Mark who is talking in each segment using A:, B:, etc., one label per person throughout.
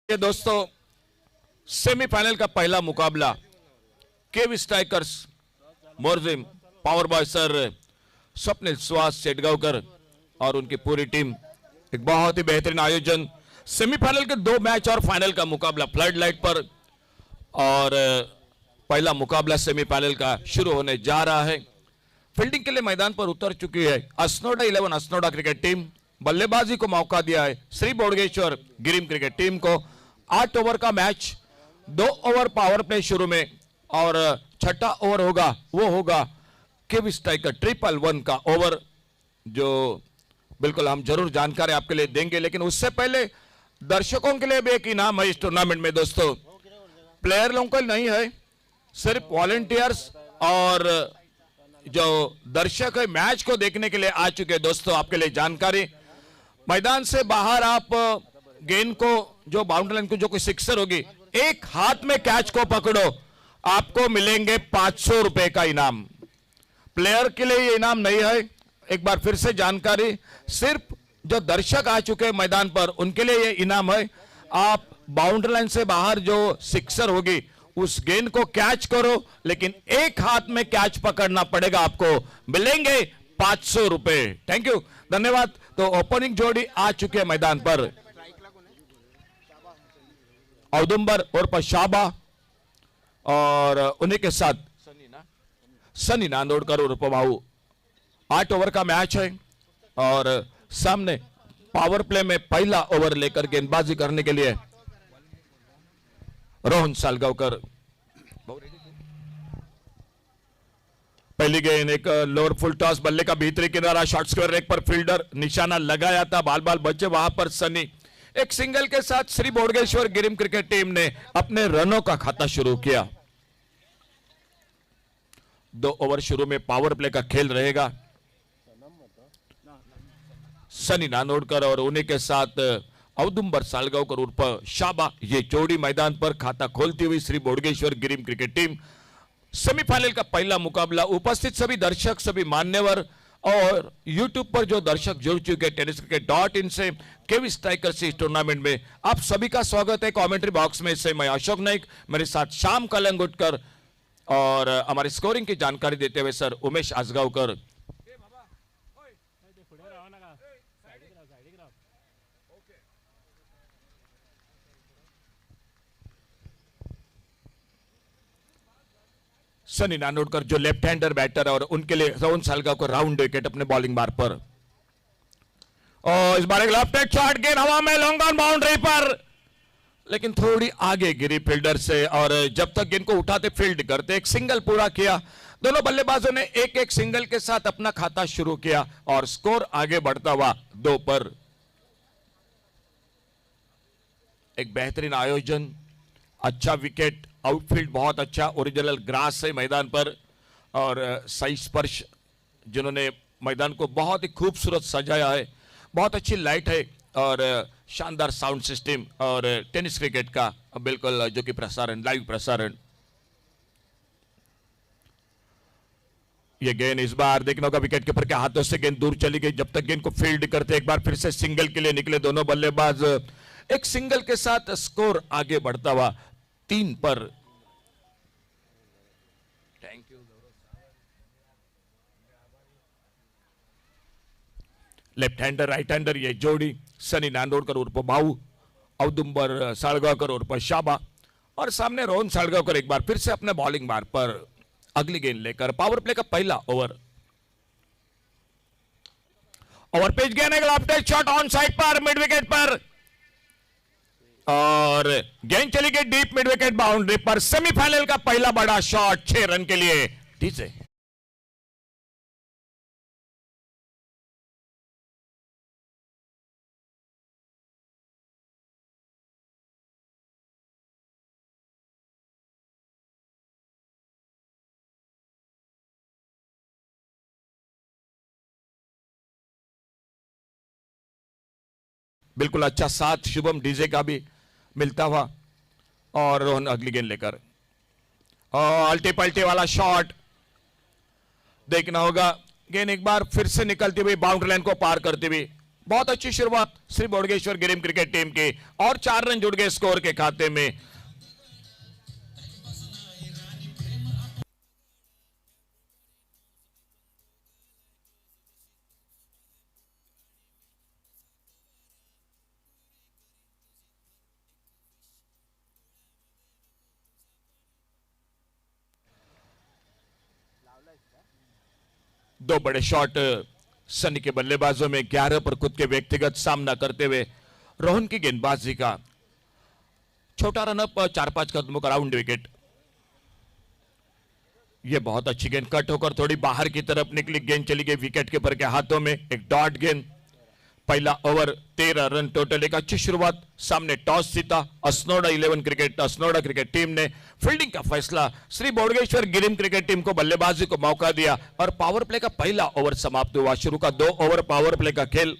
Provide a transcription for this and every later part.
A: ये दोस्तों सेमीफाइनल का पहला मुकाबला KV strikers Morjim power boy sir Swapnil Suhas Shetgaonkar और उनकी पूरी टीम एक बहुत ही बेहतरीन आयोजन। सेमीफाइनल के दो मैच और फाइनल का मुकाबला फ्लड लाइट पर और पहला मुकाबला सेमीफाइनल का शुरू होने जा रहा है। फील्डिंग के लिए मैदान पर उतर चुकी है असनोडा 11 असनोडा क्रिकेट टीम। बल्लेबाजी को मौका दिया है श्री बोडगेश्वर गिरिम क्रिकेट टीम को। 8 ओवर का मैच, 2 ओवर पावर प्ले शुरू में और छठा ओवर होगा केवी स्ट्राइकर 111 का ओवर, जो बिल्कुल हम जरूर जानकारी आपके लिए देंगे। लेकिन उससे पहले दर्शकों के लिए भी एक इनाम है इस टूर्नामेंट में दोस्तों। प्लेयर लोगों को नहीं है, सिर्फ वॉलंटियर्स और जो दर्शक है मैच को देखने के लिए आ चुके हैं दोस्तों। आपके लिए जानकारी, मैदान से बाहर आप गेंद को जो बाउंड्री लाइन को जो कोई सिक्सर होगी एक हाथ में कैच को पकड़ो, आपको मिलेंगे 500 रुपए का इनाम। प्लेयर के लिए ये इनाम नहीं है, एक बार फिर से जानकारी, सिर्फ जो दर्शक आ चुके हैं मैदान पर उनके लिए ये इनाम है। आप बाउंड्री लाइन से बाहर जो सिक्सर होगी उस गेंद को कैच करो, लेकिन एक हाथ में कैच पकड़ना पड़ेगा, आपको मिलेंगे 500 रुपए। थैंक यू, धन्यवाद। तो ओपनिंग जोड़ी आ चुके हैं मैदान पर, औदुंबर और पशाबा और उन्हीं के साथ सनी नांदोड़कर और उपभाऊ। 8 ओवर का मैच है और सामने पावर प्ले में पहला ओवर लेकर गेंदबाजी करने के लिए रोहन सालगांवकर। पहली गेंद एक लोअर फुल टॉस, बल्ले का भीतरी किनारा, शॉर्ट स्क्वायर एक पर फील्डर निशाना लगाया था, बाल बाल बचे वहां पर सनी। एक सिंगल के साथ श्री बोडगेश्वर गिरिम क्रिकेट टीम ने अपने रनों का खाता शुरू किया। 2 ओवर शुरू में पावर प्ले का खेल रहेगा। सनी नानोडकर और उन्हीं के साथ औदुंबर सालगांवकर उर्फ शाबा, ये जोड़ी मैदान पर खाता खोलती हुई Shri Bodgeshwar Girim cricket team. Semifinal का पहला मुकाबला। उपस्थित सभी दर्शक, सभी मान्यवर और यूट्यूब पर जो दर्शक जुड़ चुके tenniscricket.in से केवी स्ट्राइकर से इस टूर्नामेंट में आप सभी का स्वागत है। कमेंट्री बॉक्स में से मैं अशोक नाइक, मेरे साथ श्याम कलंगुटकर और हमारी स्कोरिंग की जानकारी देते हुए सर उमेश आसगांवकर। सनी नानोडकर जो लेफ्ट हैंडर बैटर और उनके लिए रोहन सालगांवकर राउंड विकेट अपने बॉलिंग बार पर। और इस बार एक लेफ्ट हैंड शॉट, गेंद हवा में लॉन्ग ऑन बाउंड्री पर, लेकिन थोड़ी आगे गिरी फील्डर से और जब तक गेंद को उठाते फील्ड करते एक सिंगल पूरा किया। दोनों बल्लेबाजों ने एक एक सिंगल के साथ अपना खाता शुरू किया और स्कोर आगे बढ़ता हुआ 2 पर। एक बेहतरीन आयोजन, अच्छा विकेट, आउटफील्ड बहुत अच्छा, ओरिजिनल ग्रास है मैदान पर और सही स्पर्श जिन्होंने मैदान को बहुत ही खूबसूरत सजाया है। बहुत अच्छी लाइट है और शानदार साउंड सिस्टम और टेनिस क्रिकेट का बिल्कुल जो कि प्रसारण, लाइव प्रसारण। ये गेंद इस बार देखना होगा विकेट कीपर के हाथों से गेंद दूर चली गई। जब तक गेंद को फील्ड करते एक बार फिर से सिंगल के लिए निकले दोनों बल्लेबाज। एक सिंगल के साथ स्कोर आगे बढ़ता हुआ 3 पर। Thank you. Left hander right hander ये जोड़ी सनी नांदोड़कर उर्फ बाऊ, औदुंबर सालगांवकर उर्फ शाबा और सामने रोहन सालगांवकर एक बार फिर से अपने बॉलिंग बार पर अगली गेंद लेकर। पावर प्ले का पहला ओवर। ओवर पिच गेंद, एक left hand shot on side पर मिड विकेट पर और गेंद चली गई डीप मिड विकेट बाउंड्री पर। सेमीफाइनल का पहला बड़ा शॉट 6 रन के लिए। डीजे बिल्कुल अच्छा साथ शुभम डीजे का भी मिलता हुआ और रोहन अगली गेंद लेकर अल्टे पल्टे वाला शॉट देखना होगा। गेंद एक बार फिर से निकलती हुई बाउंड्री लाइन को पार करती हुई बहुत अच्छी शुरुआत श्री बोडगेश्वर गिरिम क्रिकेट टीम की और 4 रन जुड़ गए स्कोर के खाते में। दो बड़े शॉट सनी के बल्लेबाजों में 11 पर खुद के व्यक्तिगत सामना करते हुए रोहन की गेंदबाजी का छोटा रनअप 4-5 कदमों का राउंड विकेट। यह बहुत अच्छी गेंद कट होकर थोड़ी बाहर की तरफ निकली, गेंद चली गई विकेट कीपर के हाथों में। एक डॉट गेंद। पहला ओवर 13 रन टोटल। एक अच्छी शुरुआत। सामने टॉस जीता असनोडा क्रिकेट टीम ने। फील्डिंग का फैसला श्री बोडगेश्वर गिरिम क्रिकेट टीम को बल्लेबाजी को मौका दिया और पावर प्ले का पहला ओवर समाप्त हुआ। शुरू का 2 ओवर पावर प्ले का खेल।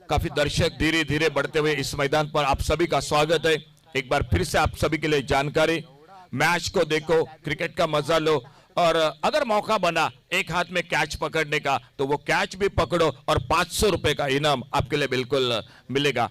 A: काफी दर्शक धीरे धीरे बढ़ते हुए इस मैदान पर आप सभी का स्वागत है। एक बार फिर से आप सभी के लिए जानकारी, मैच को देखो, क्रिकेट का मजा लो और अगर मौका बना एक हाथ में कैच पकड़ने का तो वो कैच भी पकड़ो और 500 रुपए का इनाम आपके लिए बिल्कुल मिलेगा।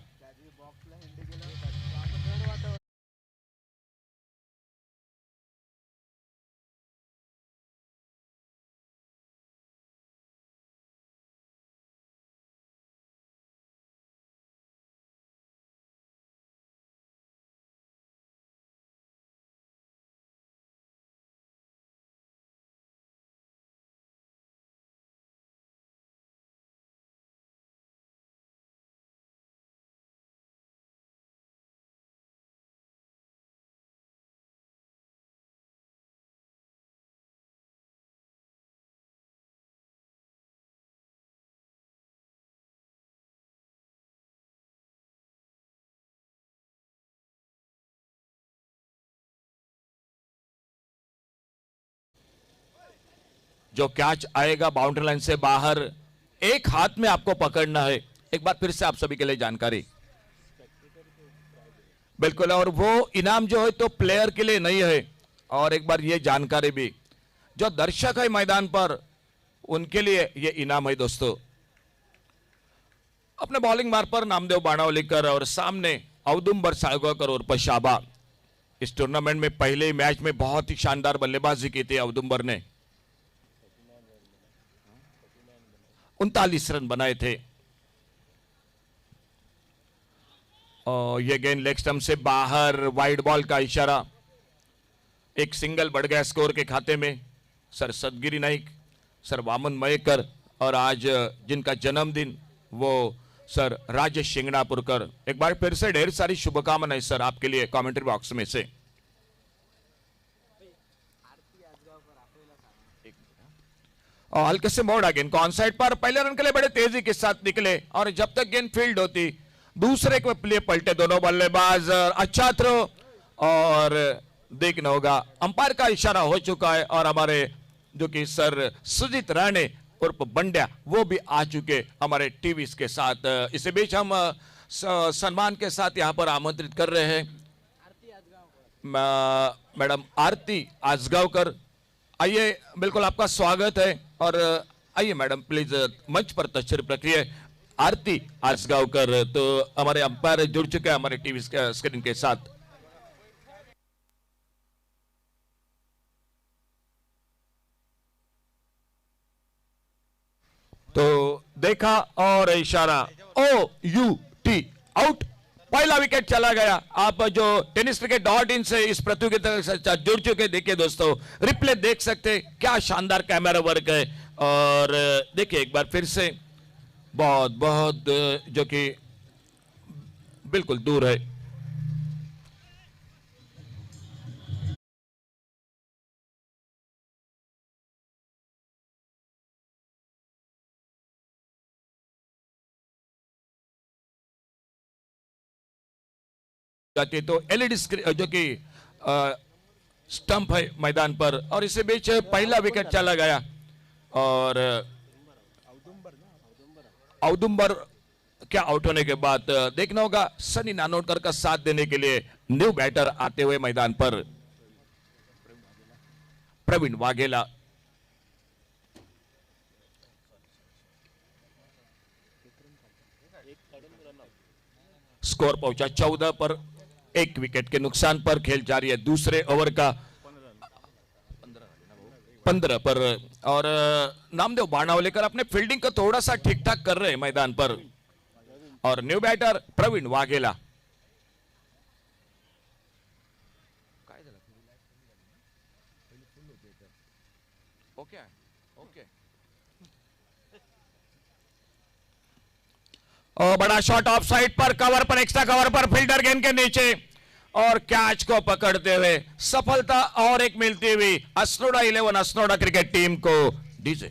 A: जो कैच आएगा बाउंड्री लाइन से बाहर, एक हाथ में आपको पकड़ना है। एक बार फिर से आप सभी के लिए जानकारी बिल्कुल, और वो इनाम जो है तो प्लेयर के लिए नहीं है। और एक बार ये जानकारी भी, जो दर्शक है मैदान पर उनके लिए ये इनाम है दोस्तों। अपने बॉलिंग मार्ग पर नामदेव बाणावलीकर और सामने औदुंबर साळगावकर और शाबा। इस टूर्नामेंट में पहले मैच में बहुत ही शानदार बल्लेबाजी की थी औदुंबर ने, 39 रन बनाए थे। और यह गेंद लेग स्टंप से बाहर, वाइड बॉल का इशारा। एक सिंगल बढ़ गया स्कोर के खाते में। सर सदगिरी नाइक, सर वामन मयेकर और आज जिनका जन्मदिन वो सर राजेश शिंगणापुरकर। एक बार फिर से ढेर सारी शुभकामनाएं सर आपके लिए कमेंट्री बॉक्स में से। और हल्के से मोड़ा गेंद को ऑन साइड पर। पहले रन के लिए बड़े तेजी के साथ निकले और जब तक गेंद फील्ड होती दूसरे के लिए पलटे दोनों बल्लेबाज। अच्छा थ्रो और देखना होगा अंपायर का इशारा हो चुका है और हमारे जो कि सर सुजीत राणे उर्फ बंड्या वो भी आ चुके हमारे टीवी के साथ। इसी बीच हम सम्मान के साथ यहाँ पर आमंत्रित कर रहे हैं मैडम आरती आजगावकर। आइए, बिल्कुल आपका स्वागत है और आइए मैडम प्लीज मंच पर तशरीफ रखिए। आरती आजगावकर तो हमारे अंपायर जुड़ चुके हैं हमारे टीवी स्क्रीन के साथ। तो देखा और इशारा OUT आउट। पहला विकेट चला गया। आप जो टेनिस क्रिकेट .in से इस प्रतियोगिता के साथ जुड़ चुके, देखिए दोस्तों रिप्ले देख सकते, क्या शानदार कैमरा वर्क है। और देखिए एक बार फिर से बहुत बहुत जो कि बिल्कुल दूर है। तो LED स्क्रीन जो कि स्टंप है मैदान पर और इसी बीच पहला विकेट चला गया। और औदुंबर क्या आउट होने के बाद देखना होगा सनी नानोटकर का साथ देने के लिए न्यू बैटर आते हुए मैदान पर प्रवीण वाघेला। स्कोर पहुंचा 14 पर, 1 विकेट के नुकसान पर। खेल जारी है दूसरे ओवर का 15 पर। और नामदेव बाणावलेकर अपने फील्डिंग को थोड़ा सा ठीक ठाक कर रहे हैं मैदान पर। और new batter Praveen Vaghela. Okay okay. और बड़ा शॉट ऑफ साइड पर, कवर पर, एक्स्ट्रा कवर पर, फील्डर गेंद के नीचे और कैच को पकड़ते हुए सफलता और एक मिलती हुई असनोडा 11 असनोडा क्रिकेट टीम को। डीजे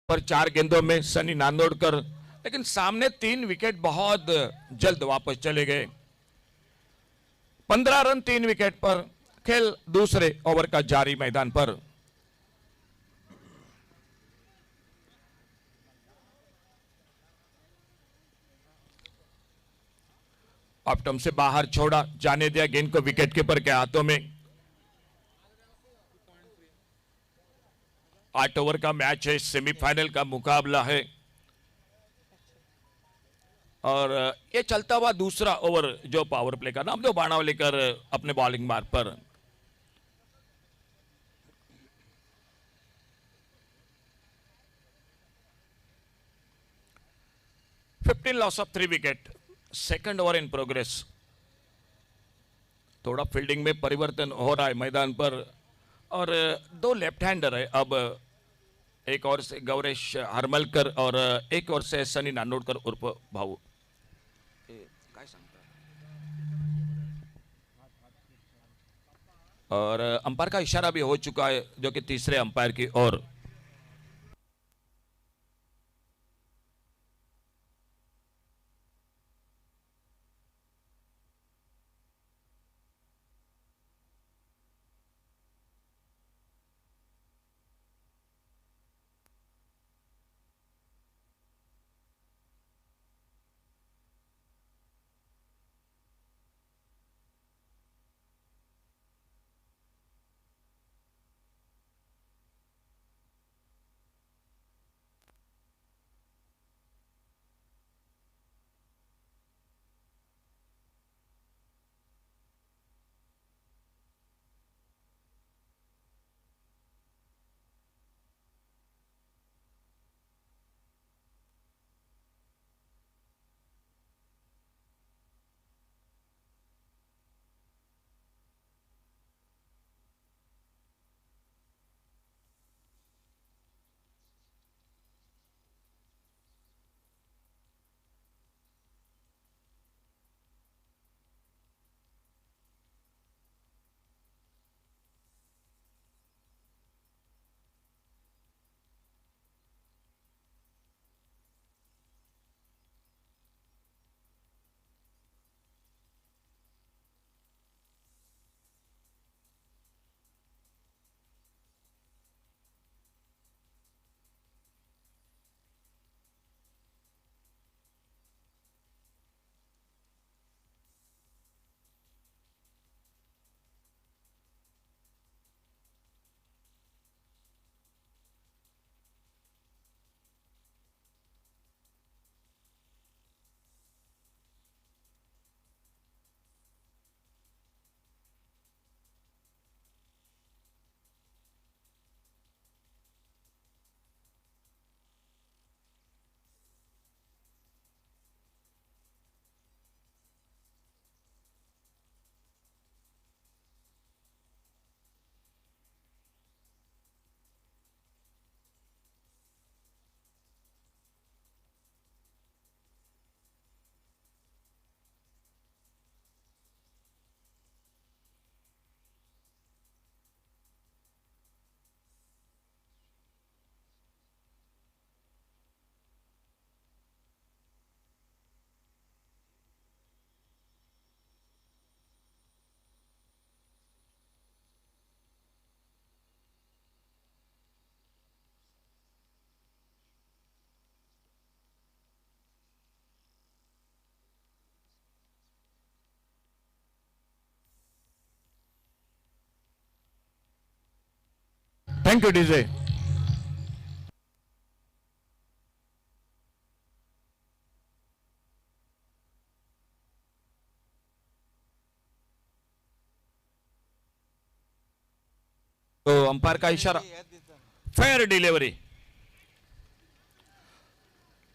A: पर 4 गेंदों में सनी नांदोड़कर, लेकिन सामने 3 विकेट बहुत जल्द वापस चले गए। 15 रन 3 विकेट पर। खेल दूसरे ओवर का जारी मैदान पर। ऑप्टम से बाहर छोड़ा, जाने दिया गेंद को विकेट कीपर के हाथों में। 8 ओवर का मैच है, सेमीफाइनल का मुकाबला है। और ये चलता हुआ दूसरा ओवर जो पावर प्ले का, नामदेव बाणावलेकर अपने बॉलिंग मार्ग पर। Fifteen loss of 3 wicket. Second over in progress. थोड़ा फील्डिंग में परिवर्तन हो रहा है मैदान पर। और 2 लेफ्ट हैंडर है अब। एक और से गौरेश हरमलकर और एक और से सनी नांदोड़कर उर्फ भाऊ। और अंपायर का इशारा भी हो चुका है, जो कि तीसरे अंपायर की ओर। Thank you DJ. तो अंपायर का इशारा, फेयर डिलीवरी।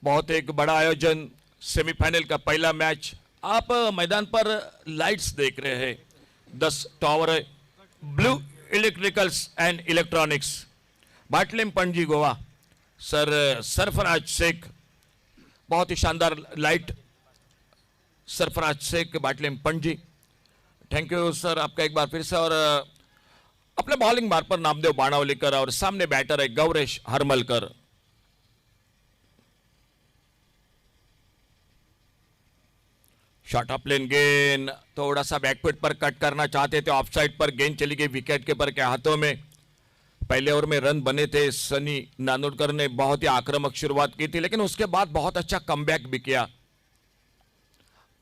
A: बहुत एक बड़ा आयोजन, सेमीफाइनल का पहला मैच। आप मैदान पर लाइट्स देख रहे हैं, 10 टावर है। Blue electricals and electronics, Bhatlem Panaji Goa, sir Sarfaraz Shaikh. बहुत ही शानदार light, Sarfaraz Shaikh Bhatlem Panaji. Thank you sir आपका एक बार फिर से। और अपने बॉलिंग बार पर नामदेव बाणावलीकर और सामने बैटर है गौरेश हरमलकर। शॉर्ट ऑफ लेन गेंद, थोड़ा सा बैकफुट पर कट करना चाहते थे, ऑफ साइड पर गेंद चली गई विकेट कीपर के हाथों में। पहले ओवर में रन बने थे, सनी नानुरकर ने बहुत ही आक्रामक शुरुआत की थी, लेकिन उसके बाद बहुत अच्छा कमबैक भी किया।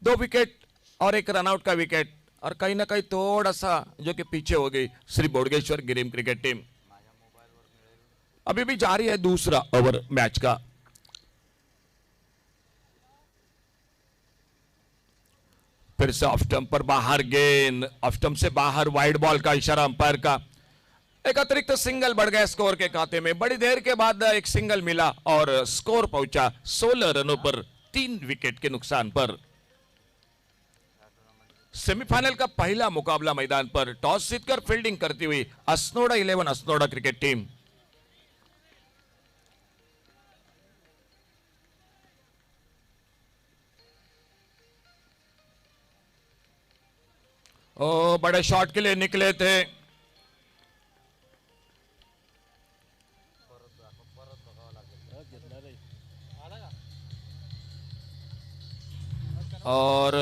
A: 2 विकेट और 1 रनआउट का विकेट, और कहीं ना कहीं थोड़ा सा जो कि पीछे हो गई श्री बोडगेश्वर गिरीम क्रिकेट टीम। अभी भी जारी है दूसरा ओवर मैच का। फिर से ऑफ स्टंप पर बाहर गेंद, ऑफ स्टंप से बाहर, वाइड बॉल का इशारा अंपायर का। एक अतिरिक्त सिंगल बढ़ गया स्कोर के खाते में। बड़ी देर के बाद एक सिंगल मिला और स्कोर पहुंचा 16 रनों पर, 3 विकेट के नुकसान पर। सेमीफाइनल का पहला मुकाबला मैदान पर टॉस जीतकर फील्डिंग करती हुई असनोडा 11 असनोडा क्रिकेट टीम। ओ, बड़े शॉट के लिए निकले थे। और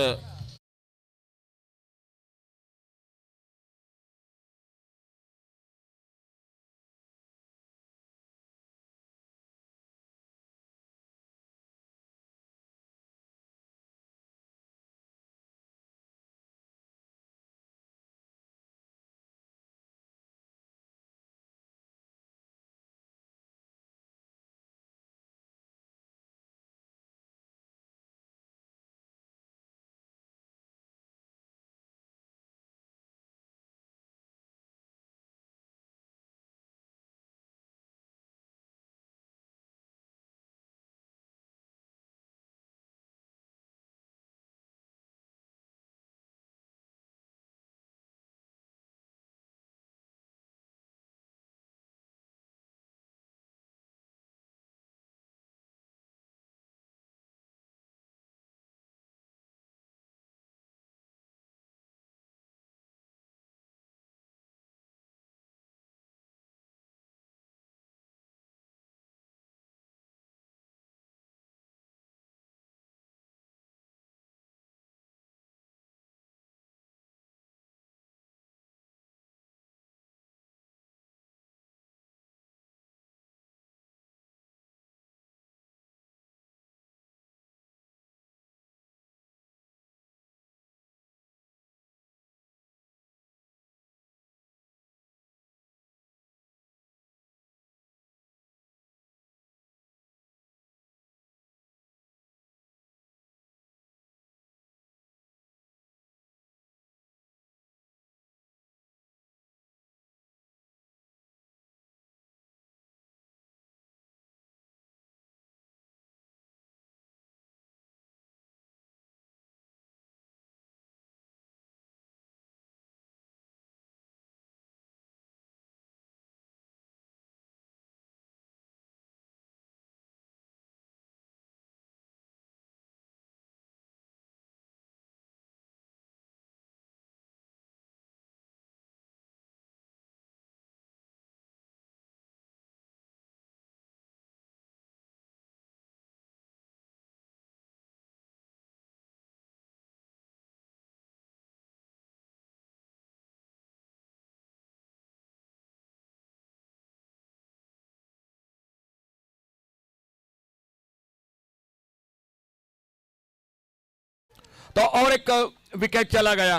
A: तो और एक विकेट चला गया,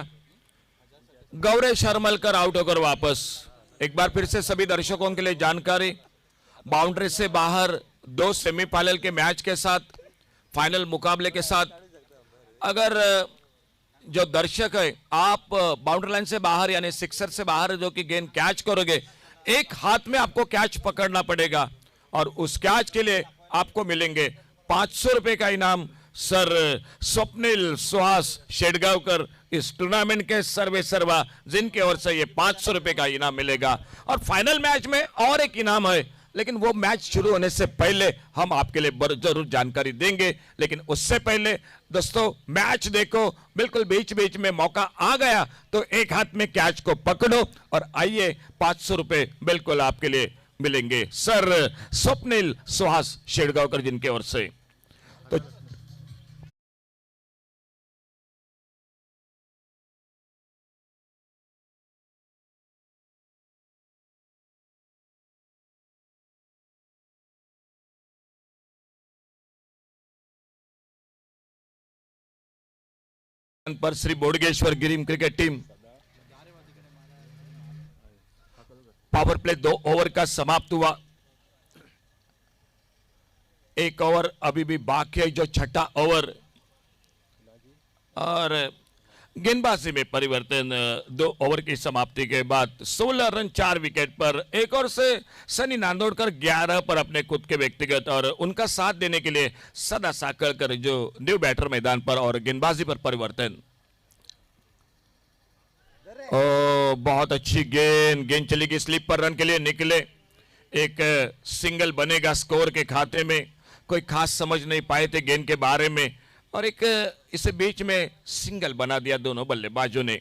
A: गौरेश हरमलकर आउट होकर वापस। एक बार फिर से सभी दर्शकों के लिए जानकारी, बाउंड्री से बाहर दो सेमीफाइनल के मैच के साथ, फाइनल मुकाबले के साथ, अगर जो दर्शक है आप बाउंड्री लाइन से बाहर यानी सिक्सर से बाहर जो कि गेंद कैच करोगे, एक हाथ में आपको कैच पकड़ना पड़ेगा और उस कैच के लिए आपको मिलेंगे 500 रुपए का इनाम। सर स्वप्निल सुहास शेडगांवकर इस टूर्नामेंट के सर्वे सर्वा, जिनके ओर से ये 500 रुपए का इनाम मिलेगा। और फाइनल मैच में और एक इनाम है, लेकिन वो मैच शुरू होने से पहले हम आपके लिए जरूर जानकारी देंगे। लेकिन उससे पहले दोस्तों मैच देखो, बिल्कुल बीच बीच में मौका आ गया तो एक हाथ में कैच को पकड़ो और आइए 500 रुपए बिल्कुल आपके लिए मिलेंगे। सर स्वप्निल सुहास शेडगांवकर जिनके ओर से। तो पर Shri Bodgeshwar Girim cricket team, power play 2 over का समाप्त हुआ। एक ओवर अभी भी बाकी है, जो छठा ओवर, और गेंदबाजी में परिवर्तन 2 ओवर की समाप्ति के बाद 16 रन 4 विकेट पर। एक और से सनी नांदोड़कर 11 पर अपने खुद के व्यक्तिगत और उनका साथ देने के लिए सदा साकरकर जो न्यू बैटर मैदान पर, और गेंदबाजी पर परिवर्तन। ओ बहुत अच्छी गेंद, गेंद चली गई स्लिप पर, रन के लिए निकले। एक सिंगल बनेगा स्कोर के खाते में, कोई खास समझ नहीं पाए थे गेंद के बारे में, और एक इसे बीच में सिंगल बना दिया दोनों बल्लेबाजों ने।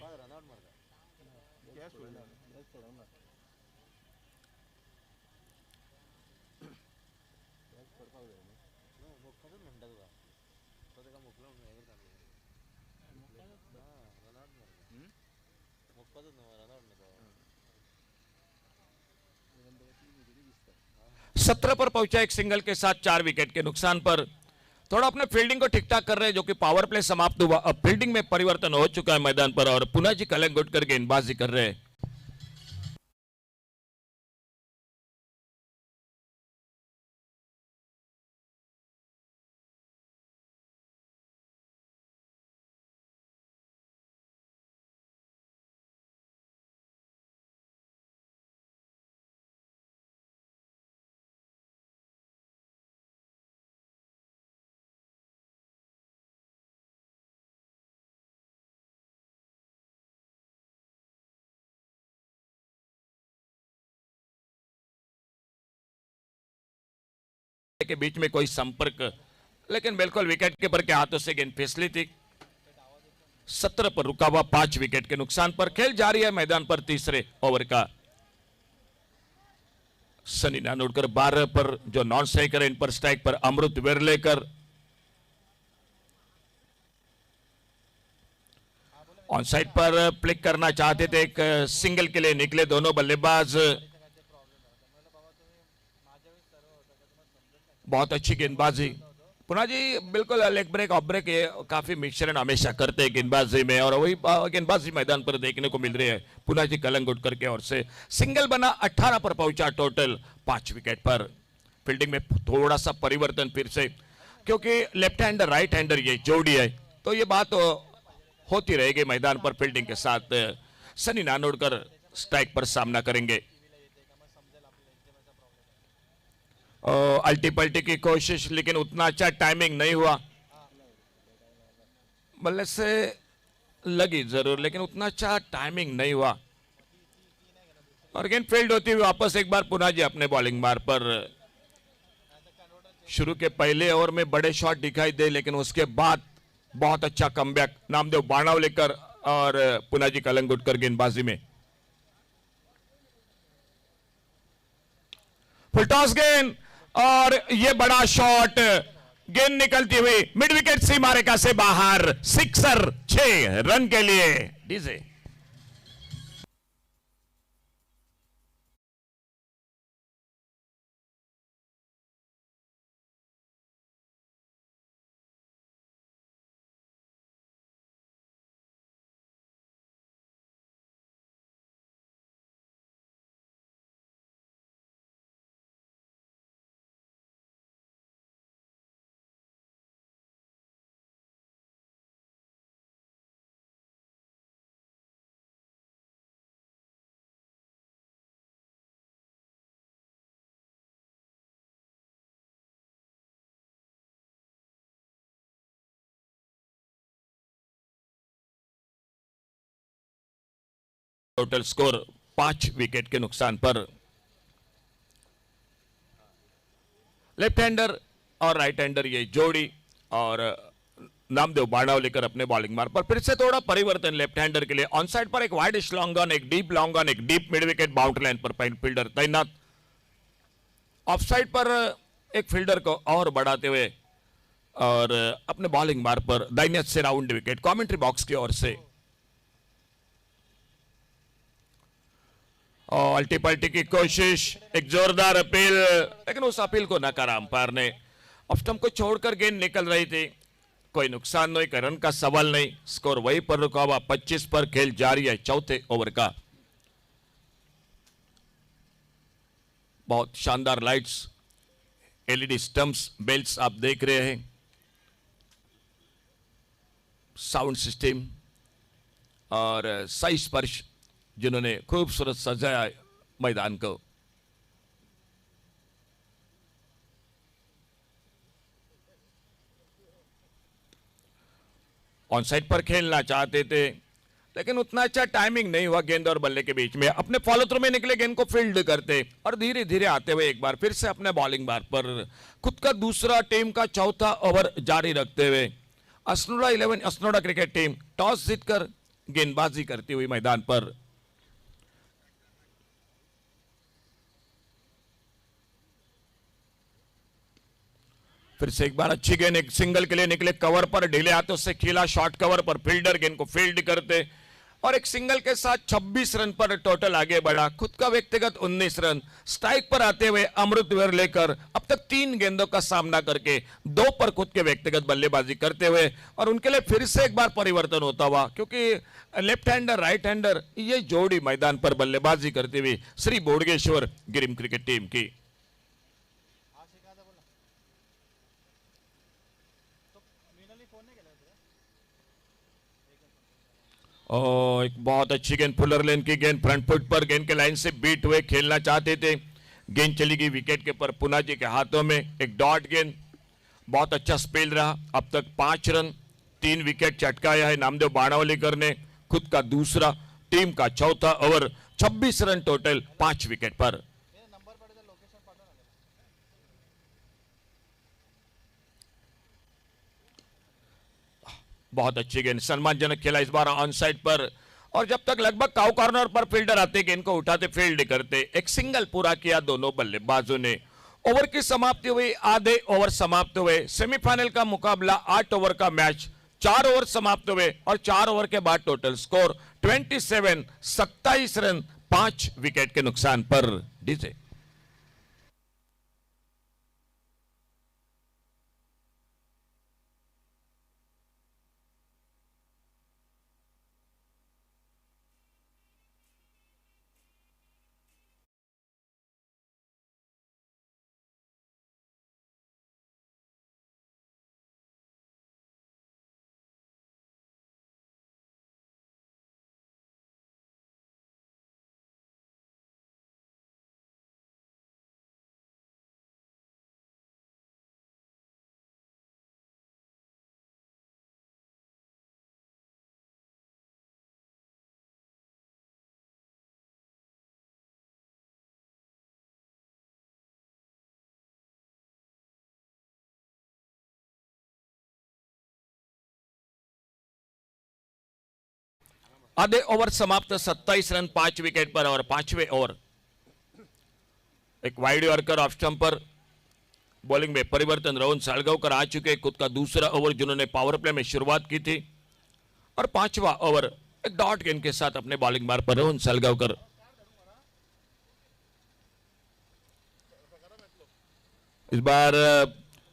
A: सत्रह पर पहुंचा एक सिंगल के साथ 4 विकेट के नुकसान पर। थोड़ा अपने फील्डिंग को ठीक ठाक कर रहे हैं, जो कि पावर प्ले समाप्त हुआ, अब फील्डिंग में परिवर्तन हो चुका है मैदान पर, और पुनः जी कलंगुटकर गेंदबाजी कर रहे हैं। के बीच में कोई संपर्क, लेकिन बिल्कुल विकेट कीपर के हाथों से गेंद फिसली थी। 17 पर रुका हुआ 5 विकेट के नुकसान पर। खेल जारी है मैदान पर तीसरे ओवर का। सनी नानोडकर 12 पर जो नॉन स्ट्राइकर, इन पर स्ट्राइक पर अमृत वेरलेकर। ऑन साइड पर प्लिक करना चाहते थे, एक सिंगल के लिए निकले दोनों बल्लेबाज। बहुत अच्छी गेंदबाजी पुनः जी, बिल्कुल लेग ब्रेक ऑफ ब्रेक काफी मिश्रण हमेशा करते हैं गेंदबाजी में, और वही गेंदबाजी मैदान पर देखने को मिल रही है। पुनः जी कलंगुटकर के ओर से सिंगल बना, 18 पर पहुंचा टोटल 5 विकेट पर। फील्डिंग में थोड़ा सा परिवर्तन फिर से, क्योंकि लेफ्ट हैंडर राइट हैंडर ये जोड़ी है, तो ये बात होती रहेगी मैदान पर। फील्डिंग के साथ सनी नानोडकर स्ट्राइक पर सामना करेंगे। अल्टी पल्टी की कोशिश, लेकिन उतना अच्छा टाइमिंग नहीं हुआ। बल्ले से लगी जरूर, लेकिन उतना अच्छा टाइमिंग नहीं हुआ, और गेंद फील्ड होती हुई वापस एक बार पुनः जी अपने बॉलिंग मार पर। शुरू के पहले ओवर में बड़े शॉट दिखाई दे, लेकिन उसके बाद बहुत अच्छा कमबैक नामदेव बाणावलेकर और पुनः जी कलंगुटकर गेंदबाजी में। फुल टॉस गेंद, और ये बड़ा शॉट, गेंद निकलती हुई मिड विकेट सीमा रेखा से बाहर, सिक्सर, 6 रन के लिए डीजे। टोटल स्कोर 5 विकेट के नुकसान पर। लेफ्ट हैंडर और राइट हैंडर ये जोड़ी और नामदेव बाणावलीकर अपने बॉलिंग मार्ग पर फिर से थोड़ा परिवर्तन लेफ्ट हैंडर के लिए। ऑन साइड पर एक वाइडिश लॉन्ग ऑन, एक डीप लॉन्ग ऑन, एक deep mid wicket, boundary line पर फील्डर तैनात। ऑफ साइड पर एक फील्डर को और बढ़ाते हुए और अपने बॉलिंग मार्ग पर दाहिने से राउंड विकेट कमेंट्री बॉक्स की ओर से। और अल्टी पल्टी की कोशिश, एक जोरदार अपील, लेकिन उस अपील को नकारा अंपायर ने। ऑफ स्टंप को छोड़कर गेंद निकल रही थी, कोई नुकसान नहीं, कोई रन का सवाल नहीं। स्कोर वहीं पर रुका हुआ 25 पर। खेल जारी है चौथे ओवर का। बहुत शानदार लाइट्स, एलईडी स्टंप्स, बेल्ट्स आप देख रहे हैं, साउंड सिस्टम और सही स्पर्श जिन्होंने खूबसूरत सजाया मैदान को। ऑन साइड पर खेलना चाहते थे, लेकिन उतना अच्छा टाइमिंग नहीं हुआ गेंद और बल्ले के बीच में। अपने फॉलो थ्रू में निकले गेंद को फील्ड करते और धीरे धीरे आते हुए एक बार फिर से अपने बॉलिंग मार्ग पर खुद का दूसरा, टीम का चौथा ओवर जारी रखते हुए Assonora 11 Assonora cricket team toss जीतकर गेंदबाजी करती हुई मैदान पर। फिर से एक बार अच्छी गेंद, एक सिंगल के लिए निकले, कवर पर ढीले हाथों से खेला, शॉर्ट कवर पर फील्डर गेंद को फील्ड करते और एक सिंगल के साथ 26 रन पर टोटल आगे बढ़ा। खुद का व्यक्तिगत 19 रन। स्ट्राइक पर आते हुए अमृतवीर लेकर अब तक 3 गेंदों का सामना करके 2 पर खुद के व्यक्तिगत बल्लेबाजी करते हुए और उनके लिए फिर से एक बार परिवर्तन होता हुआ, क्योंकि लेफ्ट हैंडर राइट हैंडर ये जोड़ी मैदान पर बल्लेबाजी करते हुए श्री बोडगेश्वर गिरिम क्रिकेट टीम की। और एक बहुत अच्छी गेंद, फुलर लेन की गेंद, फ्रंट फुट पर गेंद के लाइन से बीट हुए खेलना चाहते थे। गेंद चली गई विकेट के पर पुना जी के हाथों में। एक डॉट गेंद, बहुत अच्छा स्पेल रहा। अब तक 5 रन, 3 विकेट चटकाया है नामदेव बाणावलीकर ने। खुद का दूसरा, टीम का चौथा ओवर, 26 रन टोटल 5 विकेट पर। बहुत अच्छी गेंद, सम्मानजनक खेला इस बार ऑन साइड पर और जब तक लगभग काउ कॉर्नर पर फील्डर आते गेंद को उठाते फील्ड करते। एक सिंगल पूरा किया दोनों बल्लेबाजों ने। ओवर की समाप्ति हुई, आधे ओवर समाप्त हुए। सेमीफाइनल का मुकाबला 8 ओवर का मैच, 4 ओवर समाप्त हुए और 4 ओवर के बाद टोटल स्कोर 27, 27 रन 5 विकेट के नुकसान पर। डीजे आधे ओवर समाप्त, 27 रन 5 विकेट पर और 5वें ओवर एक वाइड यॉर्कर ऑफ स्टंप पर। बॉलिंग में परिवर्तन, रोहन सालगांवकर आ चुके, खुद का दूसरा ओवर जिन्होंने पावर प्ले में शुरुआत की थी और 5वां ओवर एक डॉट गेंद के साथ अपने बॉलिंग मार्ग पर रोहन सालगांवकर। इस बार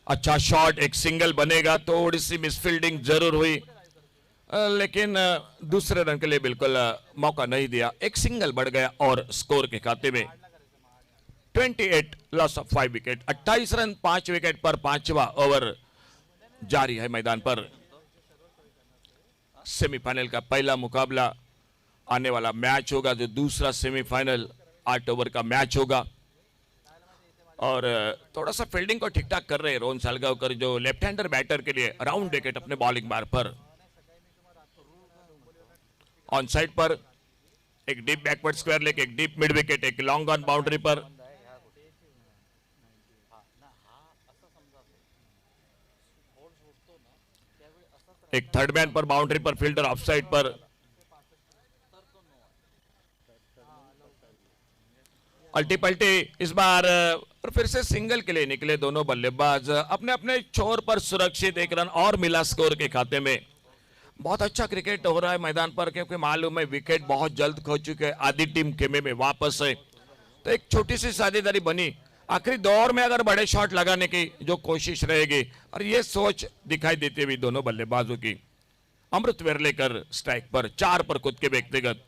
A: अच्छा शॉट, एक सिंगल बनेगा, थोड़ी सी मिसफील्डिंग जरूर हुई लेकिन दूसरे रन के लिए बिल्कुल मौका नहीं दिया। एक सिंगल बढ़ गया और स्कोर के खाते में 28, loss of 5 wicket. 28 run 5 wicket पर 5वां ओवर जारी है मैदान पर। सेमीफाइनल का पहला मुकाबला आने वाला मैच होगा, जो दूसरा सेमीफाइनल 8 ओवर का मैच होगा और थोड़ा सा फील्डिंग को ठीक ठाक कर रहे हैं रोहन सालगांवकर, जो लेफ्ट हैंडर बैटर के लिए राउंड विकेट अपने बॉलिंग मार्ग पर। ऑन साइड पर एक डीप बैकवर्ड स्क्वायर लेग, एक डीप मिड विकेट, एक लॉन्ग ऑन बाउंड्री पर। एक थर्ड मैन पर बाउंड्री पर, फील्डर ऑफ साइड पर। अल्टी पल्टी इस बार और फिर से सिंगल के लिए निकले दोनों बल्लेबाज। अपने अपने छोर पर सुरक्षित एक रन और मिला स्कोर के खाते में। बहुत अच्छा क्रिकेट हो रहा है मैदान पर, क्योंकि मालूम है विकेट बहुत जल्द खो चुके हैं, आधी टीम खेमे में वापस है, तो एक छोटी सी साझेदारी बनी। आखिरी दौर में अगर बड़े शॉट लगाने की जो कोशिश रहेगी, और ये सोच दिखाई देती हुई दोनों बल्लेबाजों की। अमृत वेरलेकर स्ट्राइक पर, 4 पर खुद के व्यक्तिगत।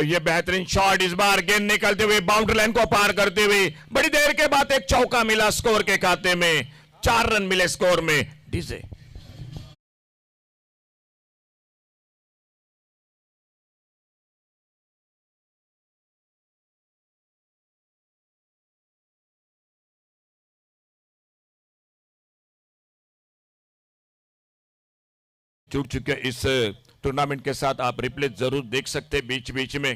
A: ये बेहतरीन शॉट, इस बार गेंद निकलते हुए बाउंड्री लाइन को पार करते हुए बड़ी देर के बाद एक चौका मिला स्कोर के खाते में। 4 रन मिले स्कोर में। डीजे जुड़ चुके इस टूर्नामेंट के साथ। आप रिप्ले जरूर देख सकते बीच बीच में।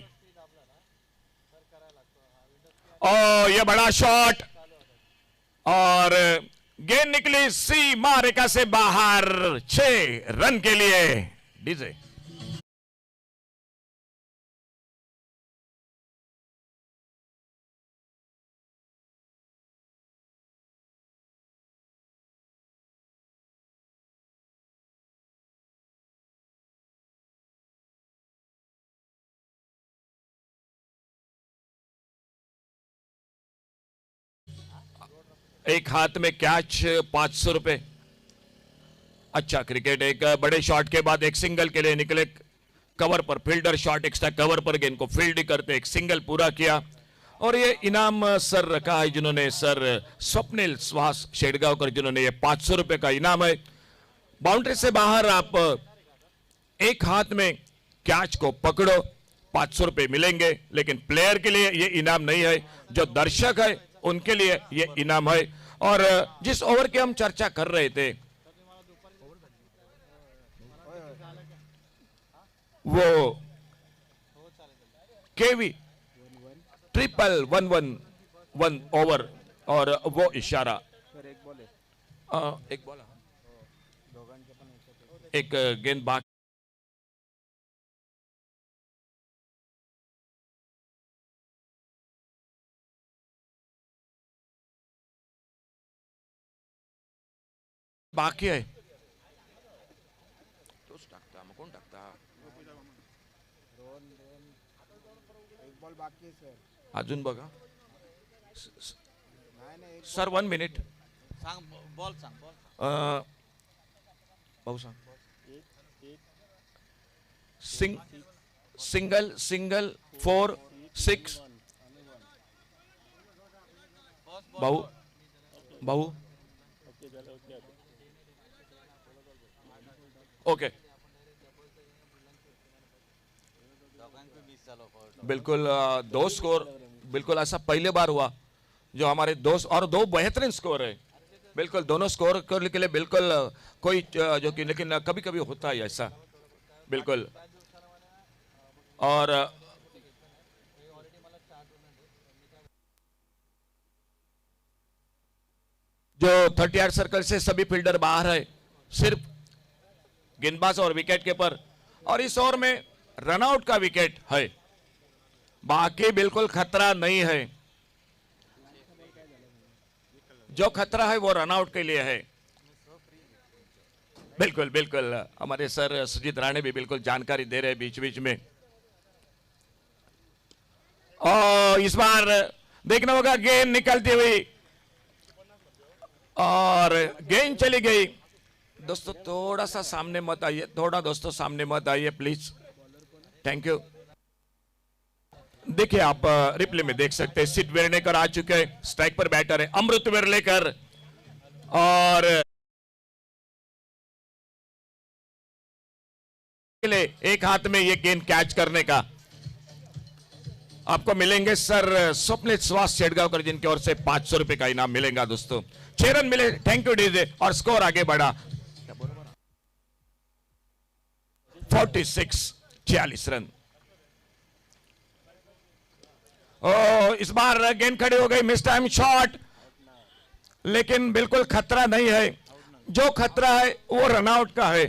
A: ये बड़ा शॉट और गेंद निकली सीमा रेखा से बाहर। 6 रन के लिए। डीजे एक हाथ में कैच, 500 रुपए। अच्छा क्रिकेट। एक बड़े शॉट के बाद एक सिंगल के लिए निकले कवर पर, फील्डर शॉट एक्स्ट्रा कवर पर गेंद को फील्ड करते एक सिंगल पूरा किया। और ये इनाम सर रखा है जिन्होंने, सर स्वप्निल सुहास शेडगांवकर, जिन्होंने ये 500 रुपए का इनाम है। बाउंड्री से बाहर आप एक हाथ में कैच को पकड़ो, 500 रुपए मिलेंगे। लेकिन प्लेयर के लिए ये इनाम नहीं है, जो दर्शक है उनके लिए ये इनाम है। और जिस ओवर की हम चर्चा कर रहे थे, वो केवी 111 ओवर, और वो इशारा एक बॉल, एक गेंद बाकी। बाकी आहे. तोच टाकता, मग कोण टाकता?
B: एक बॉल बाकी आहे सर.
A: अजून बघा सर, 1 मिनिट.
C: सांग बॉल सांग बॉल.
A: भाऊ सांग. Single single 4 6. भाऊ भाऊ ओके. बिल्कुल 2 स्कोर, बिल्कुल ऐसा पहले बार हुआ जो हमारे 2 और 2 बेहतरीन स्कोर है. बिल्कुल दोनों स्कोर के लिए बिल्कुल कोई जो कि, लेकिन कभी कभी होता है ऐसा. बिल्कुल. और जो 38 सर्कल से सभी फील्डर बाहर है, सिर्फ गेंदबाज और विकेट कीपर. और इस ओवर में रनआउट का विकेट है, बाकी बिल्कुल खतरा नहीं है. जो खतरा है वो रनआउट के लिए है. बिल्कुल बिल्कुल हमारे सर सुजीत राणे भी बिल्कुल जानकारी दे रहे हैं बीच बीच में. और इस बार देखना होगा गेंद निकलती हुई और गेंद चली गई. दोस्तों थोड़ा सा सामने मत आइए, थोड़ा दोस्तों सामने मत आइए प्लीज. Thank you. देखिए आप रिप्ले में देख सकते हैं, सिड वेरलेकर आ चुके हैं. स्ट्राइक पर बैटर है अमृत वेरलेकर, और एक हाथ में ये गेंद कैच करने का आपको मिलेंगे सर स्वप्निल सुहास शेडगांवकर, जिनकी ओर से 500 रुपए का इनाम मिलेगा दोस्तों. 6 रन मिले. Thank you DJ. और स्कोर आगे बढ़ा. 46 रन। ओ इस बार गेंद खड़ी हो गई, मिस टाइम शॉट, लेकिन बिल्कुल खतरा नहीं है। जो खतरा है वो रनआउट का है।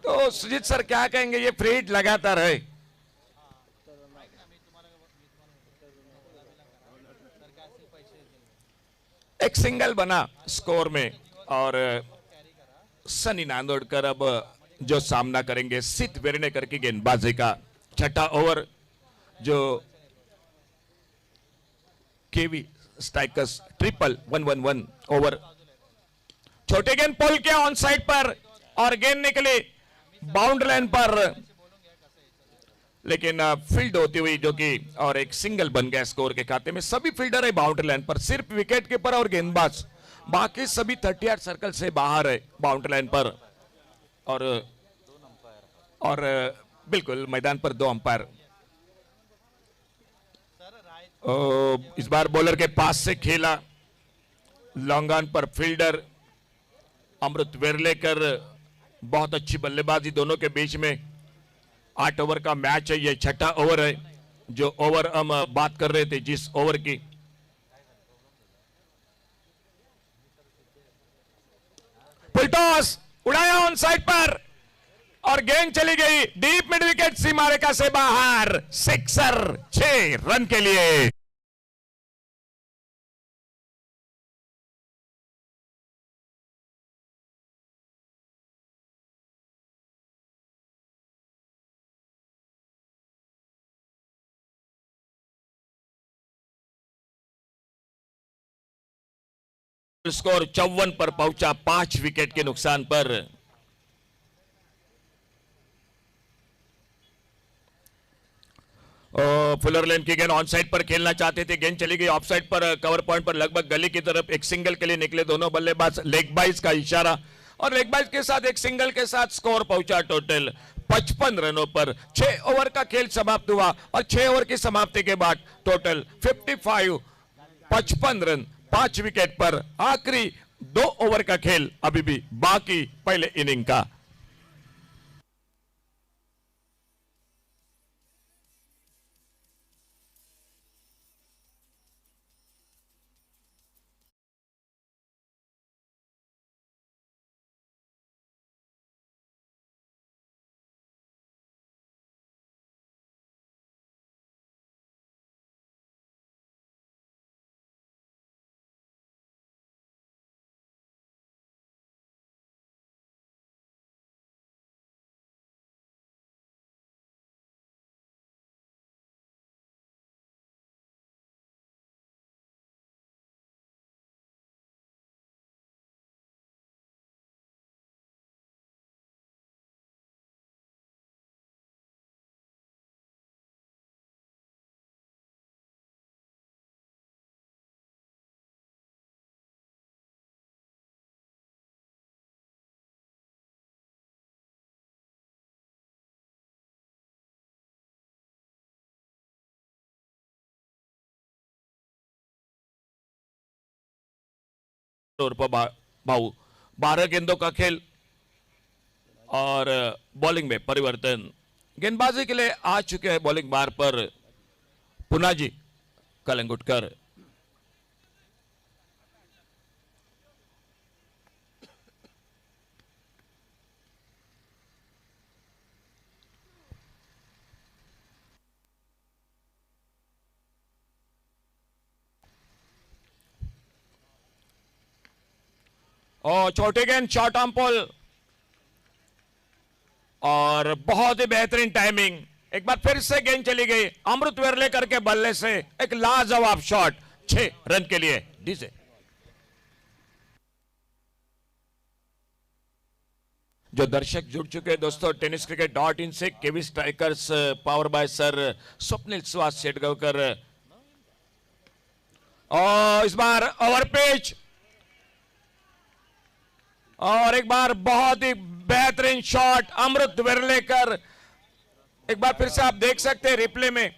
A: तो सुजीत सर क्या कहेंगे, ये फ्री हिट लगातार है। एक सिंगल बना स्कोर में और सनी नांदोड़कर अब जो सामना करेंगे सित वेर्णेकर की गेंदबाजी का। छठा ओवर जो केवी स्ट्राइकर्स 111 ओवर। छोटे गेंद पोल के ऑन साइड पर और गेंद निकली बाउंड्री लाइन पर, लेकिन फील्ड होती हुई जो कि और एक सिंगल बन गया स्कोर के खाते में। सभी फील्डर है बाउंड्री लाइन पर, सिर्फ विकेट कीपर और गेंदबाज, बाकी सभी 38 सर्कल से बाहर है बाउंड्री लाइन पर। और बिल्कुल मैदान पर 2 अंपायर। इस बार बॉलर के पास से खेला, लॉन्ग ऑन पर फील्डर अमृत वेर्लेकर। बहुत अच्छी बल्लेबाजी दोनों के बीच में। 8 ओवर का मैच है, ये छठा ओवर है। जो ओवर हम बात कर रहे थे जिस ओवर की, फुल टॉस उड़ाया ऑन साइड पर और गेंद चली गई डीप मिड विकेट सीमा रेखा से बाहर। सिक्सर 6 रन के लिए। स्कोर 54 पर पहुंचा 5 विकेट के नुकसान पर। फुलर लेन की गेंद ऑन साइड पर खेलना चाहते थे, गेंद चली गई ऑफ साइड पर, कवर पॉइंट पर लगभग गली की तरफ। एक सिंगल के लिए निकले दोनों बल्लेबाज, लेग बाइज का इशारा और लेग बाइज के साथ एक सिंगल के साथ स्कोर पहुंचा टोटल 55 रनों पर। 6 ओवर का खेल समाप्त हुआ और 6 ओवर की समाप्ति के बाद टोटल 55 रन 5 विकेट पर। आखिरी 2 ओवर का खेल अभी भी बाकी पहले इनिंग का। भाऊ 12 गेंदों का खेल और बॉलिंग में परिवर्तन। गेंदबाजी के लिए आ चुके हैं बॉलिंग बार पर पुनाजी कलंगुटकर। और छोटे गेंद शॉर्ट आर्म पोल और बहुत ही बेहतरीन टाइमिंग। एक बार फिर से गेंद चली गई अमृत वेर्लेकर के बल्ले से, एक लाजवाब शॉट 6 रन के लिए डीजे। जो दर्शक जुड़ चुके हैं दोस्तों tenniscricket.in से, KV strikers power by sir Swapnil Suhas Shetgaonkar. और इस बार ओवर पिच और एक बार बहुत ही बेहतरीन शॉट अमृत वेर्लेकर। एक बार फिर से आप देख सकते हैं रिप्ले में,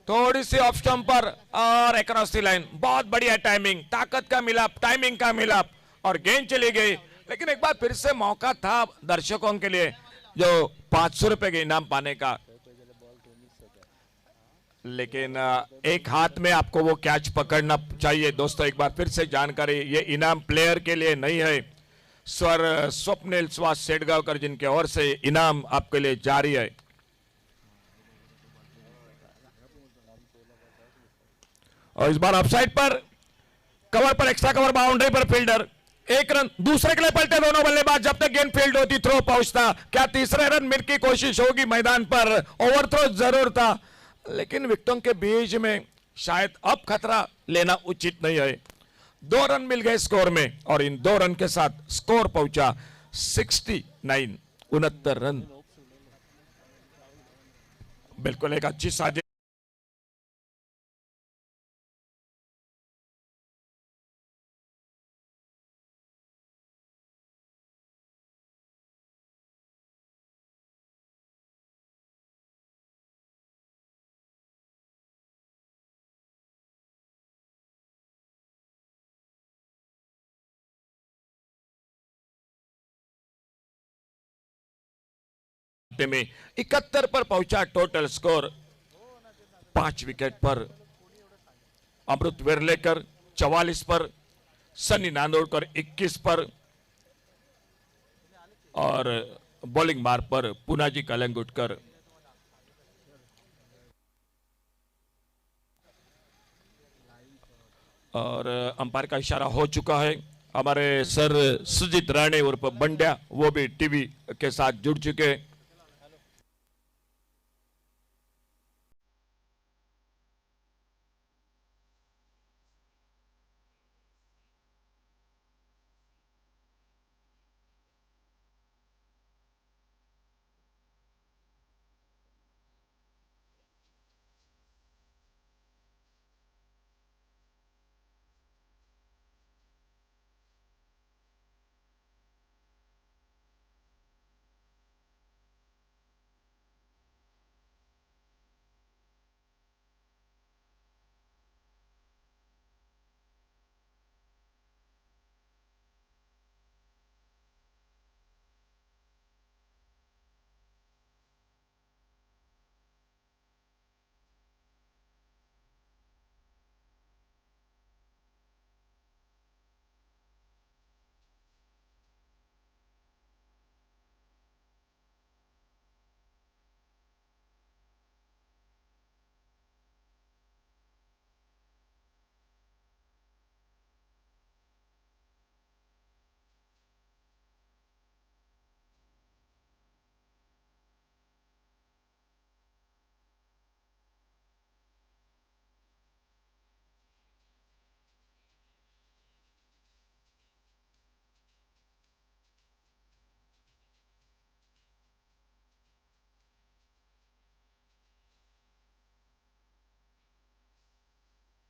A: थोड़ी सी ऑफ स्टंप पर और अक्रॉस द लाइन। बहुत बढ़िया टाइमिंग, ताकत का मिलाप, टाइमिंग का मिलाप और गेंद चली गई। लेकिन एक बार फिर से मौका था दर्शकों के लिए जो 500 रुपए के इनाम पाने का, लेकिन एक हाथ में आपको वो कैच पकड़ना चाहिए। दोस्तों एक बार फिर से जानकारी, ये इनाम प्लेयर के लिए नहीं है, स्वर स्वप्निल सुहास सेडगांवकर जिनके ओर से इनाम आपके लिए जारी है। और इस बार ऑफसाइड पर, कवर पर, एक्स्ट्रा कवर बाउंड्री पर फील्डर, एक रन दूसरे के लिए पलटे दोनों बल्लेबाज। जब तक गेंद फील्ड होती थ्रो पहुंचता, क्या तीसरे रन मिल की कोशिश होगी मैदान पर? ओवरथ्रो जरूर था, लेकिन विकेटों के बीच में शायद अब खतरा लेना उचित नहीं है। 2 रन मिल गए स्कोर में और इन 2 रन के साथ स्कोर पहुंचा 69, 69 रन। बिल्कुल एक अच्छी साजिश। में 71 पर पहुंचा टोटल स्कोर। 5 विकेट पर अमृत वेरलेकर, 44 पर सनी नांदोड़कर, 21 पर और बॉलिंग मार्क पर पुनाजी कलंगुटकर। और अंपायर का इशारा हो चुका है। हमारे सर सुजीत राणे उर्फ बंड्या वो भी टीवी के साथ जुड़ चुके हैं।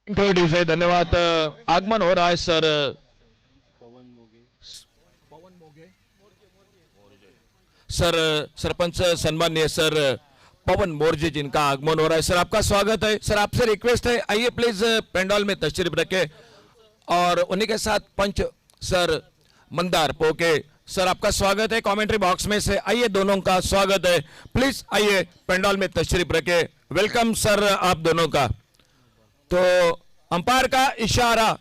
A: थोड़ी से धन्यवाद। आगमन हो रहा है सर सर सरपंच सम्माननीय सर पवन मोर्जी जिनका आगमन हो रहा है। सर आपका स्वागत है। सर आपसे रिक्वेस्ट है, आइए प्लीज पेंडॉल में तशरीफ रखें। और उन्हीं के साथ पंच सर मंदार पोके, सर आपका स्वागत है कमेंट्री बॉक्स में से। आइए, दोनों का स्वागत है। प्लीज आइए पेंडॉल में तशरीफ रखें। वेलकम सर आप दोनों का। तो अंपायर का इशारा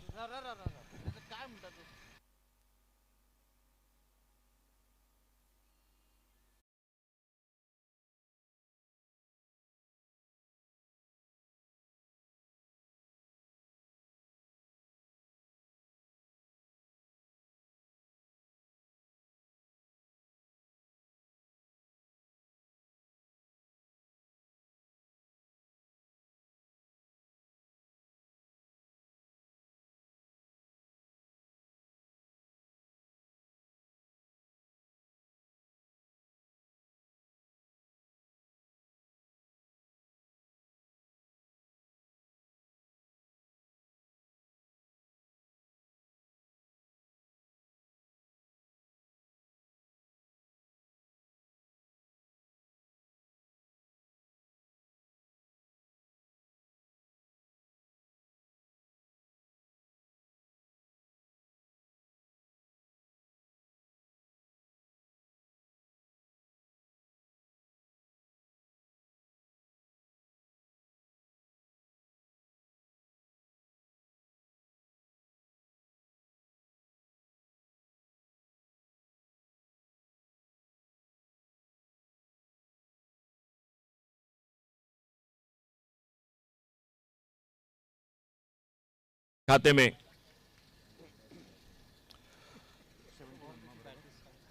A: खाते में।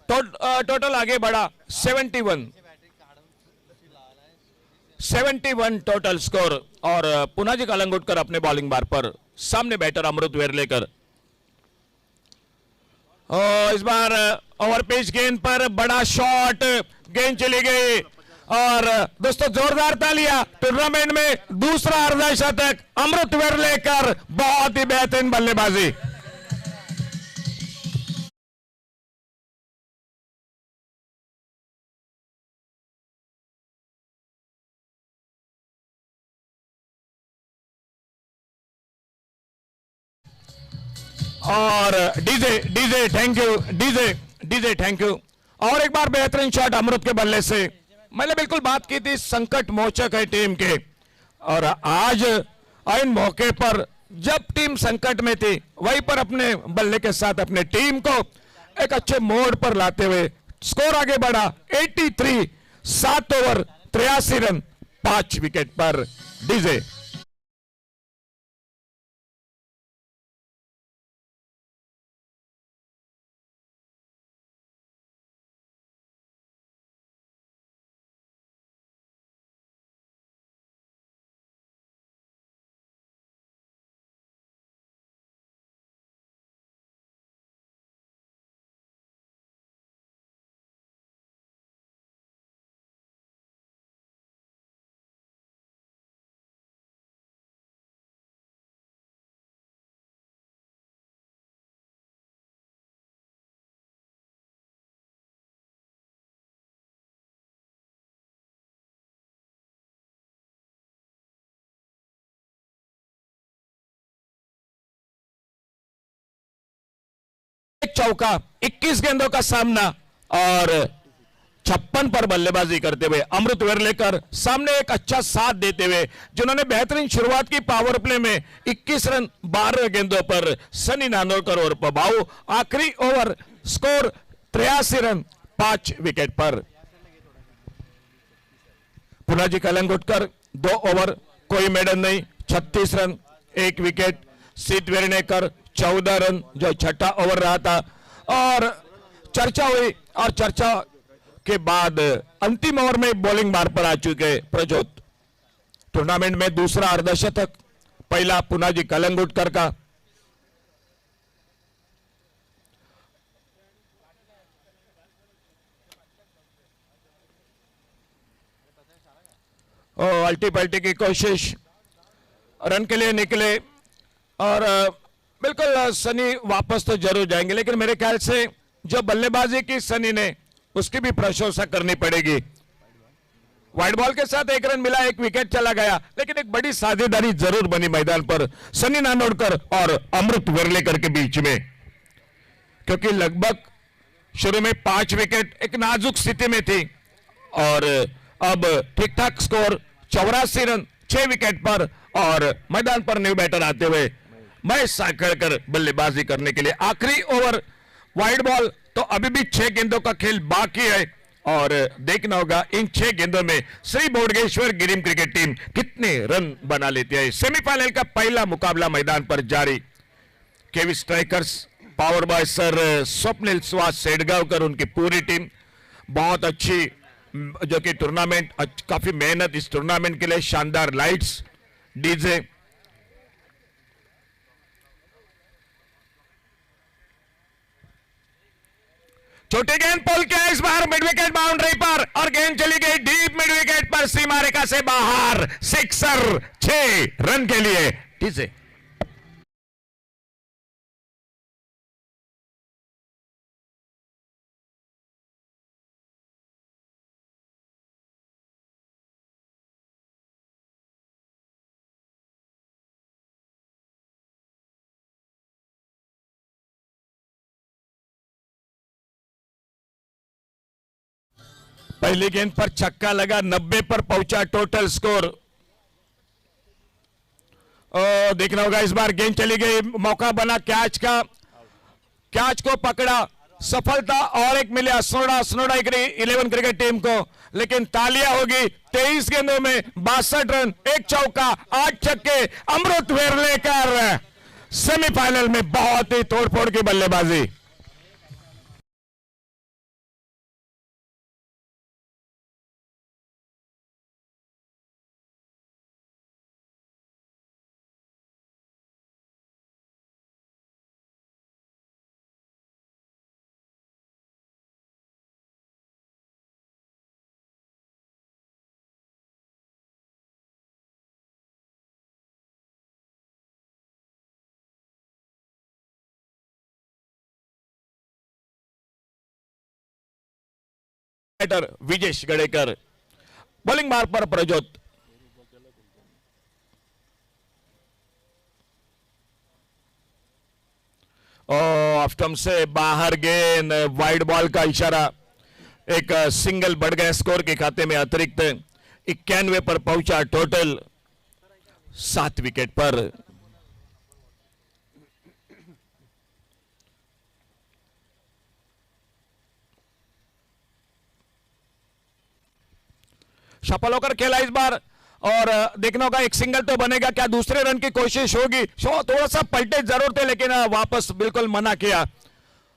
A: टोटल आगे बढ़ा 71 टोटल स्कोर। और पुनाजी कलंगुटकर अपने बॉलिंग बार पर, सामने बैटर अमृत वेरलेकर। इस बार ओवर पिच गेंद पर बड़ा शॉट, गेंद चली गई। और दोस्तों जोरदार तालियां, टूर्नामेंट में दूसरा अर्धशतक अमृत वेरलेकर, बहुत ही बेहतरीन बल्लेबाजी। और DJ DJ thank you, DJ thank you. और एक बार बेहतरीन शॉट अमृत के बल्ले से। मैंने बिल्कुल बात की थी, संकट मोचक है टीम के, और आज इन मौके पर जब टीम संकट में थी, वहीं पर अपने बल्ले के साथ अपने टीम को एक अच्छे मोड़ पर लाते हुए स्कोर आगे बढ़ा 83, 7 ओवर 83 रन 5 विकेट पर। डीजे चौका, 21 गेंदों का सामना और 56 पर बल्लेबाजी करते हुए अमृत वेरलेकर सामने एक अच्छा साथ देते हुए, जिन्होंने बेहतरीन शुरुआत की पावर प्ले में 21 रन 12 गेंदों पर। सनी नानोरकर और पबाऊ, आखिरी ओवर स्कोर 83 रन 5 विकेट पर। पुनाजी कलंगुटकर 2 ओवर कोई मेडल नहीं, 36 रन 1 विकेट। सीत वेरनेकर 14 रन, जो छठा ओवर रहा था। और चर्चा हुई, और चर्चा के बाद अंतिम ओवर में बॉलिंग बार पर आ चुके प्रजोत। टूर्नामेंट में दूसरा अर्धशतक, पहला पुनाजी कलंगुटकर का। अल्टी पल्टी की कोशिश, रन के लिए निकले, और बिल्कुल सनी वापस तो जरूर जाएंगे, लेकिन मेरे ख्याल से जो बल्लेबाजी की सनी ने, उसकी भी प्रशंसा करनी पड़ेगी। वाइड बॉल के साथ 1 रन मिला, 1 विकेट चला गया, लेकिन एक बड़ी साझेदारी जरूर बनी मैदान पर सनी नानोरकर और अमृत वेरलेकर के बीच में, क्योंकि लगभग शुरू में 5 विकेट एक नाजुक स्थिति में थी, और अब ठीक ठाक स्कोर 84 रन 6 विकेट पर। और मैदान पर न्यू बैटर आते हुए महेश साकड़कर बल्लेबाजी करने के लिए। आखिरी ओवर वाइड बॉल, तो अभी भी 6 गेंदों का खेल बाकी है, और देखना होगा इन 6 गेंदों में श्री बोडगेश्वर गिरिम क्रिकेट टीम कितने रन बना लेती है। सेमीफाइनल का पहला मुकाबला मैदान पर जारी। KV strikers, power boy sir Swapnil Suhas Sedgaonkar, उनकी पूरी टीम बहुत अच्छी, जो कि टूर्नामेंट काफी मेहनत इस टूर्नामेंट के लिए। शानदार लाइट्स, डीजे, छोटी गेंद पोल किया इस बार मिड विकेट बाउंड्री पर, और गेंद चली गई डीप मिड विकेट पर, सीमा रेखा से बाहर, सिक्सर 6 रन के लिए। डीजे पहली गेंद पर छक्का लगा, 90 पर पहुंचा टोटल स्कोर। देखना होगा इस बार गेंद चली गई, मौका बना कैच का, कैच को पकड़ा, सफलता और एक मिले असनोडा 11 क्रिकेट टीम को, लेकिन तालियां होगी। 23 गेंदों में 62 रन, 1 चौका, 8 छक्के, अमृत वेरलेकर सेमीफाइनल में बहुत ही तोड़फोड़ की बल्लेबाजी। बैटर विजेश गडेकर, बॉलिंग मार्ग पर प्रज्योत। ऑफ स्टंप से बाहर गेंद, वाइड बॉल का इशारा। एक सिंगल बढ़ गया स्कोर के खाते में। अतिरिक्त 91 पर पहुंचा, टोटल 7 विकेट पर। सफल होकर खेला इस बार, और देखना होगा एक सिंगल तो बनेगा, क्या दूसरे रन की कोशिश होगी। थोड़ा सा पलटे जरूर थे, लेकिन वापस बिल्कुल मना किया।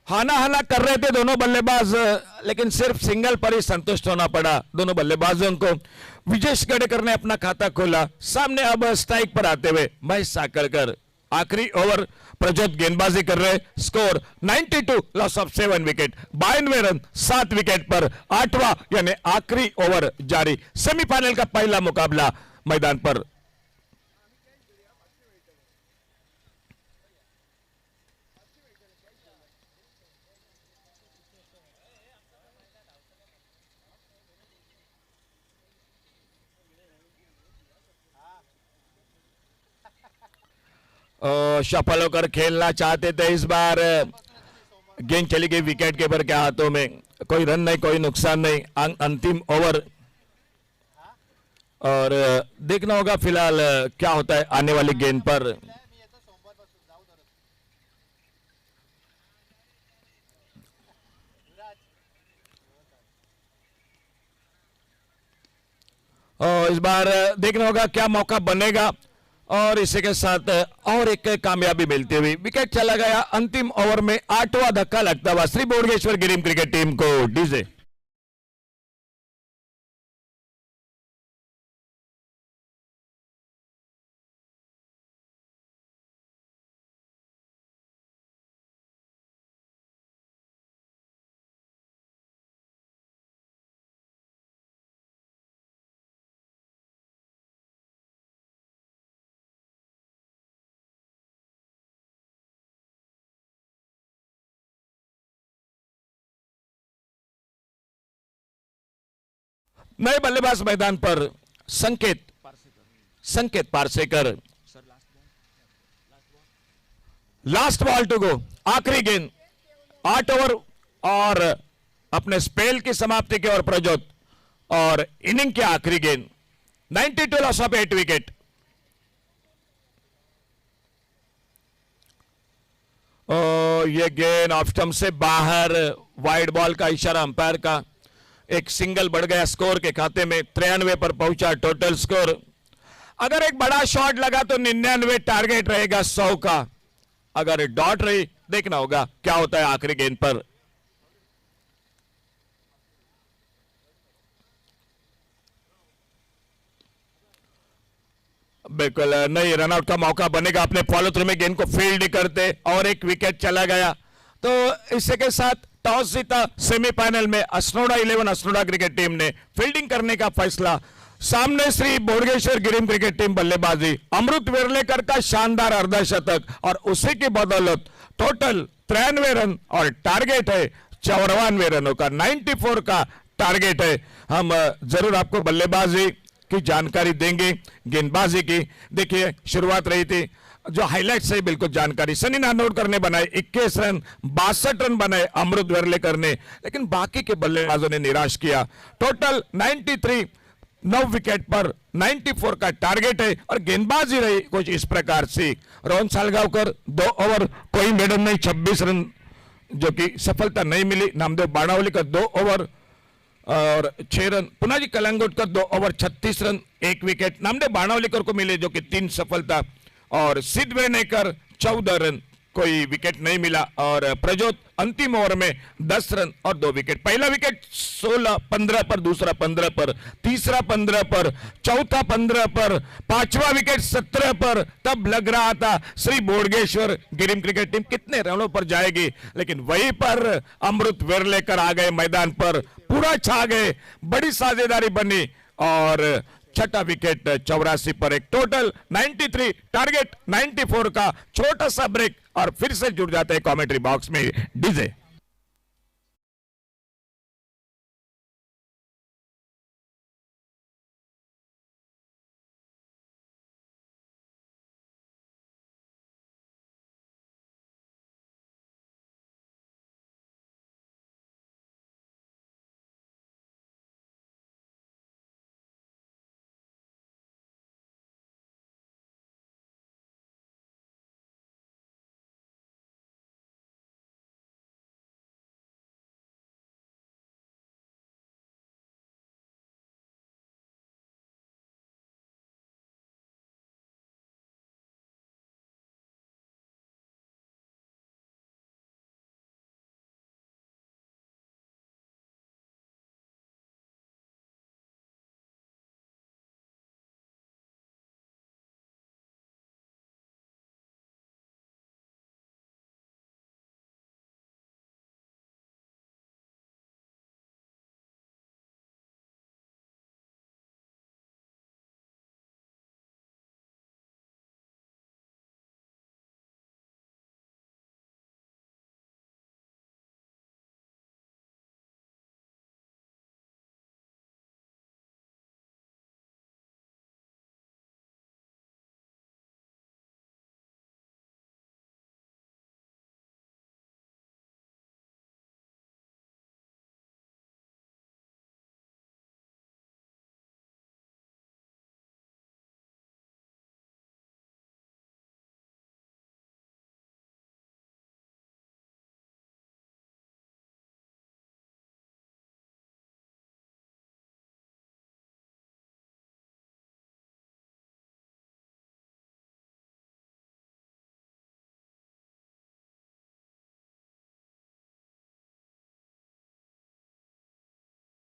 A: हाना हाना कर रहे थे दोनों बल्लेबाज, लेकिन सिर्फ सिंगल पर ही संतुष्ट होना पड़ा दोनों बल्लेबाजों को। विजेश गडेकर ने अपना खाता खोला। सामने अब स्ट्राइक पर आते हुए महेश साकरकर। आखिरी ओवर प्रज्योत गेंदबाजी कर रहे। Score 92, loss of 7 wicket. 92 run 7 wicket पर 8वां यानी आखिरी ओवर जारी। सेमीफाइनल का पहला मुकाबला मैदान पर। सफल होकर खेलना चाहते थे इस बार। गेंद चली गई विकेट कीपर के हाथों में। कोई रन नहीं, कोई नुकसान नहीं। अंतिम ओवर, और देखना होगा फिलहाल क्या होता है आने वाली गेंद पर। और इस बार देखना होगा क्या मौका बनेगा, और इसी के साथ और एक कामयाबी मिलती हुई विकेट चला गया। अंतिम ओवर में 8वां धक्का लगता हुआ श्री बोडगेश्वर गिरिम क्रिकेट टीम को। डीजे नए बल्लेबाज मैदान पर। Sanket Parsekar. Last ball to go, आखिरी गेंद। 8 ओवर और अपने स्पेल की समाप्ति की ओर प्रज्योत, और इनिंग की आखिरी गेंद। 92, लॉस ऑफ 8 विकेट। ये गेंद ऑफ स्टंप से बाहर, वाइड बॉल का इशारा अंपायर का। एक सिंगल बढ़ गया स्कोर के खाते में। 93 पर पहुंचा टोटल स्कोर। अगर एक बड़ा शॉट लगा तो 99 टारगेट रहेगा 100 का। अगर डॉट रही, देखना होगा क्या होता है आखिरी गेंद पर। बिल्कुल नहीं, रनआउट का मौका बनेगा। अपने फॉलो थ्रू में गेंद को फील्ड करते, और एक विकेट चला गया। तो इसी के साथ टॉस जीता। सेमीफाइनल में असनोडा 11 असनोडा क्रिकेट टीम ने फील्डिंग करने का फैसला। सामने श्री बोडगेश्वर गिरिम क्रिकेट टीम बल्लेबाजी। अमृत वेर्लेकर का शानदार अर्धशतक, और उसी की बदौलत टोटल 93 रन, और टारगेट है 94 रनों का। 94 का टारगेट है। हम जरूर आपको बल्लेबाजी की जानकारी देंगे, गेंदबाजी की। देखिए शुरुआत रही थी, जो हाइलाइट्स है बिल्कुल जानकारी। सनी नानोडकर ने बनाए 21 रन, 62 रन बनाए अमृत वेर्लेकर ने, लेकिन बाकी के बल्लेबाजों ने निराश किया। टोटल 93, 9 विकेट पर 94 का टारगेट है, और गेंदबाजी रही कुछ इस प्रकार से। रोहन सालगावकर 2 ओवर, कोई मेडन नहीं, 26 रन, जो कि सफलता नहीं मिली। नामदेव बाणावलीकर 2 ओवर और 6 run. Punaji Kalangutkar 2 over 36 run, 1 wicket Namdev Banavlikar को मिले, जो कि 3 सफलता। और सिद्ध वेनेकर 14 रन, कोई विकेट नहीं मिला। और प्रजोत अंतिम ओवर में 10 रन और 2 विकेट। पहला विकेट 16-15 पर, दूसरा 15 पर, तीसरा 15 पर, चौथा 15 पर, पांचवा विकेट 17 पर। तब लग रहा था श्री बोडगेश्वर गिरिम क्रिकेट टीम कितने रनों पर जाएगी, लेकिन वहीं पर अमृत वेरलेकर आ गए मैदान पर, पूरा छा गए, बड़ी साझेदारी बनी और छठा विकेट 84 पर, एक टोटल 93, टारगेट 94 का। छोटा सा ब्रेक और फिर से जुड़ जाते हैं कमेंट्री बॉक्स में डीजे।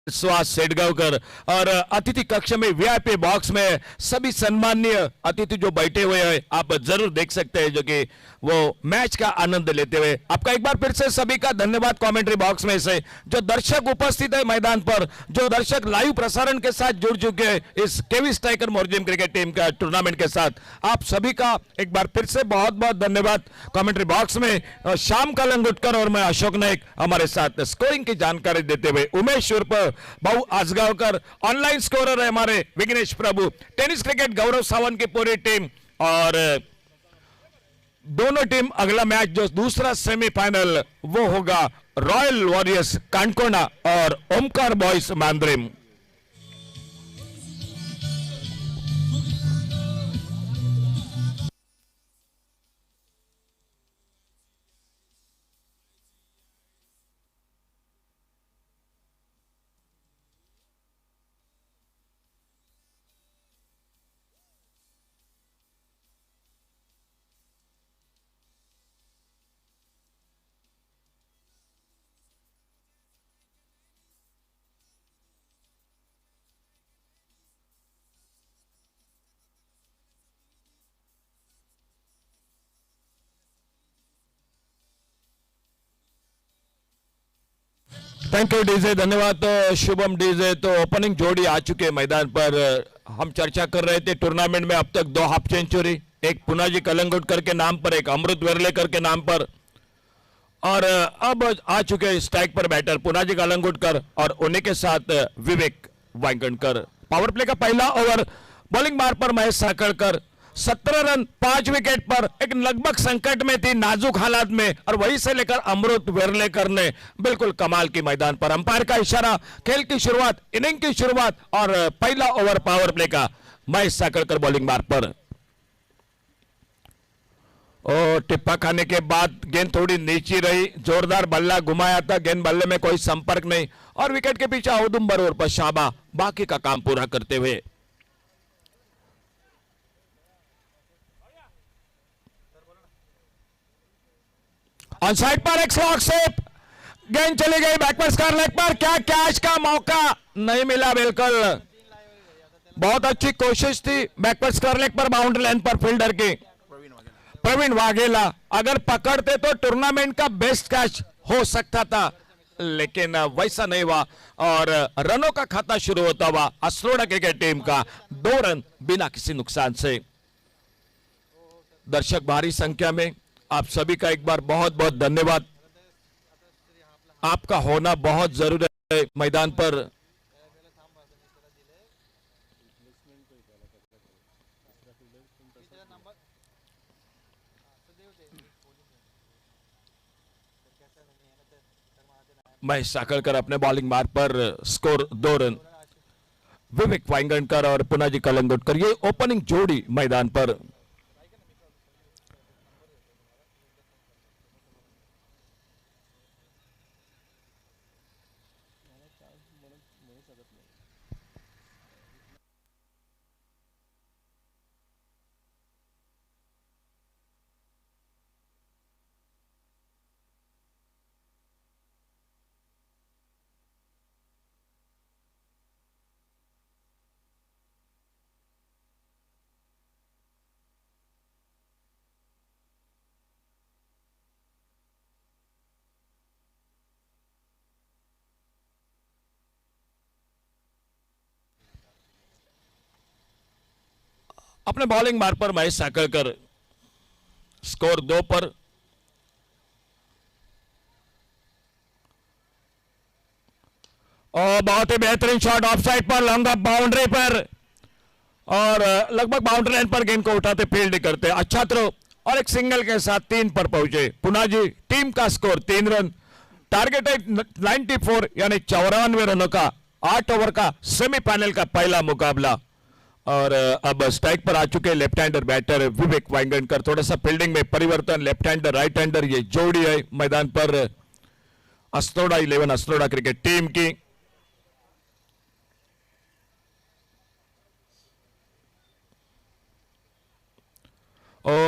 A: विश्वास सेडगांवकर और अतिथि कक्ष में वीआईपी बॉक्स में सभी सम्माननीय अतिथि जो बैठे हुए हैं, आप जरूर देख सकते हैं, जो कि वो मैच का आनंद लेते हुए। आपका एक बार फिर से सभी का धन्यवाद कमेंट्री बॉक्स में से, जो दर्शक उपस्थित है मैदान पर, जो दर्शक लाइव प्रसारण के साथ जुड़ चुके हैं इस केवी स्ट्राइकर मोरजिम क्रिकेट टीम का टूर्नामेंट के साथ, आप सभी का एक बार फिर से बहुत बहुत धन्यवाद। कमेंट्री बॉक्स में श्याम कलंगुटकर और मैं अशोक नाइक हमारे साथ स्कोरिंग की जानकारी देते हुए, उमेश उर्फ बहु आजगावकर, ऑनलाइन स्कोरर है हमारे विघ्नेश प्रभु, टेनिस क्रिकेट गौरव सावंत की पूरी टीम। और दोनों टीम अगला मैच जो दूसरा सेमीफाइनल वो होगा रॉयल वॉरियर्स कांडकोना और Omkar boys Mandrem. Thank you DJ, धन्यवाद। तो शुभम डीजे, तो ओपनिंग जोड़ी आ चुके मैदान पर। हम चर्चा कर रहे थे टूर्नामेंट में अब तक 2 हाफ सेंचुरी, एक पुनाजी कलंगुटकर के नाम पर, एक अमृत वेरलेकर के नाम पर। और अब आ चुके स्ट्राइक पर बैटर पुनाजी कलंगुटकर और उन्हीं के साथ विवेक वांगणकर। पावर प्ले का पहला ओवर, बॉलिंग मार पर महेश साकड़कर, 17 रन 5 विकेट पर, एक लगभग संकट में थी, नाजुक हालात में, और वहीं से लेकर अमृत वेरलेकर ने बिल्कुल कमाल की मैदान पर। अंपायर का इशारा, खेल की शुरुआत, इनिंग की शुरुआत और पहला ओवर पावर प्ले का महेश साकड़कर बॉलिंग मार पर। और टिप्पा खाने के बाद गेंद थोड़ी नीची रही, जोरदार बल्ला घुमाया था, गेंद बल्ले में कोई संपर्क नहीं, और विकेट के पीछे औदुंबर और पशाबा बाकी का काम पूरा करते हुए। ऑन साइड पर एक स्लॉग सेप, गेंद चली गई बैकवर्ड स्क्वायर लेग पर, क्या कैच का मौका नहीं मिला। बिल्कुल बहुत अच्छी कोशिश थी बैकवर्ड स्क्वायर लेग पर बाउंड्री लाइन पर फील्डर की प्रवीण वाघेला, अगर पकड़ते तो टूर्नामेंट का बेस्ट कैच हो सकता था, लेकिन वैसा नहीं हुआ और रनों का खाता शुरू होता हुआ अस्लोड़ा क्रिकेट टीम का 2 रन बिना किसी नुकसान से। दर्शक भारी संख्या में, आप सभी का एक बार बहुत बहुत धन्यवाद। आपका होना बहुत जरूरी है मैदान पर। महेश साकळकर अपने बॉलिंग मार्ग पर, स्कोर 2 रन। विवेक वांगणकर और पुनाजी कलंगुटकर ये ओपनिंग जोड़ी मैदान पर। अपने बॉलिंग मार्ग पर महेश साकळकर, स्कोर 2 पर। और बहुत ही बेहतरीन शॉट ऑफ साइड पर, लॉन्ग ऑफ बाउंड्री पर और लगभग बाउंड्री लाइन पर गेंद को उठाते फील्ड करते, अच्छा थ्रो और एक सिंगल के साथ 3 पर पहुंचे पुनाजी। टीम का स्कोर 3 रन, टारगेट है 94 यानी 94 रनों का 8 ओवर का सेमीफाइनल का पहला मुकाबला। और अब स्ट्राइक पर आ चुके लेफ्ट हैंडर बैटर विवेक वांगणकर, थोड़ा सा फील्डिंग में परिवर्तन, लेफ्ट हैंडर राइट हैंडर ये जोड़ी है मैदान पर अस्लोड़ा 11 अस्लोड़ा क्रिकेट टीम की।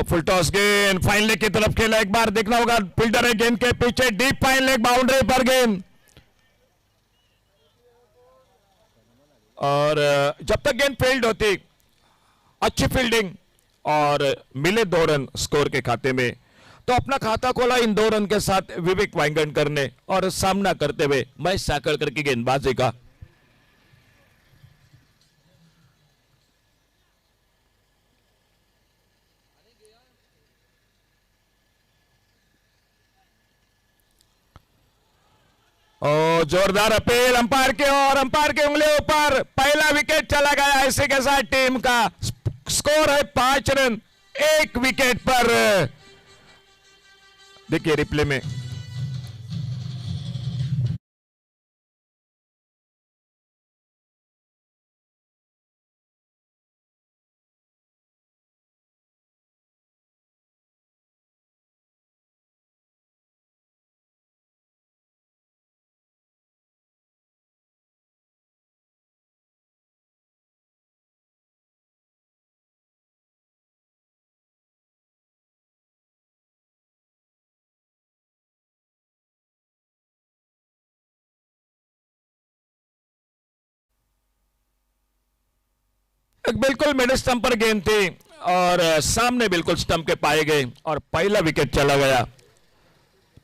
A: फुल टॉस गेंद फाइन लेग की तरफ खेला, एक बार देखना होगा फील्डर है गेंद के पीछे, डीप फाइन लेग बाउंड्री पर गेंद। और जब तक गेंद फील्ड होती, अच्छी फील्डिंग और मिले 2 रन स्कोर के खाते में, तो अपना खाता खोला इन 2 रन के साथ विवेक वांगणकर ने और सामना करते हुए महेश साकळकर की गेंदबाजी का। और जोरदार अपील अंपायर की और अंपायर की उंगली ऊपर, पहला विकेट चला गया इसी के साथ टीम का। स्कोर है 5 रन 1 विकेट पर। देखिए रिप्ले में बिल्कुल मिड स्टंप पर गेंद थी और सामने बिल्कुल स्टंप के पाए गए और पहला विकेट चला गया।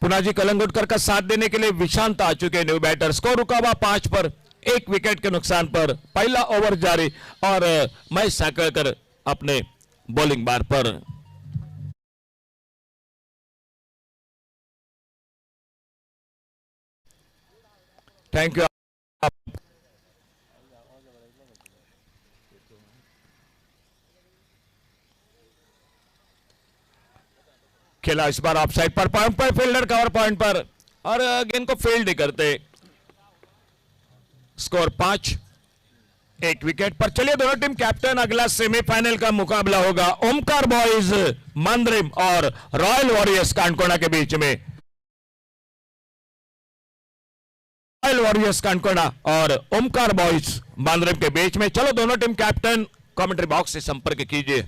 A: पुनाजी कलंगुटकर का साथ देने के लिए विशांत आ चुके न्यू बैटर। स्कोर रुका हुआ 5 पर 1 विकेट के नुकसान पर, पहला ओवर जारी और महेश साकळकर अपने बॉलिंग बार पर। Thank you. खेला इस बार ऑफ साइड पर, पॉइंट पर फील्डर कवर पॉइंट पर और गेंद को फील्ड नहीं करते। स्कोर 5 1 विकेट पर। चलिए दोनों टीम कैप्टन, अगला सेमीफाइनल का मुकाबला होगा ओमकार बॉयज मंद्रिम और रॉयल वॉरियर्स कांडकोना के बीच में। रॉयल वॉरियर्स कांडकोना और ओमकार बॉयज मंद्रिम के बीच में। चलो दोनों टीम कैप्टन कमेंट्री बॉक्स से संपर्क कीजिए।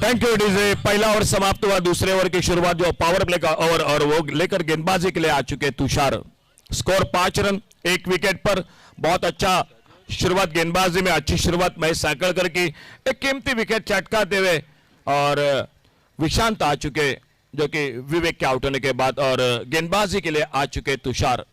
A: Thank you DJ. पहला ओवर समाप्त हुआ, दूसरे ओवर की शुरुआत जो पावर प्ले का ओवर और वो लेकर गेंदबाजी के लिए आ चुके तुषार। स्कोर 5 रन 1 विकेट पर। बहुत अच्छा शुरुआत गेंदबाजी में, अच्छी शुरुआत महेश साकड़कर की, एक कीमती विकेट चटकाते हुए। और विशांत आ चुके जो कि विवेक के आउट होने के बाद, और गेंदबाजी के लिए आ चुके तुषार।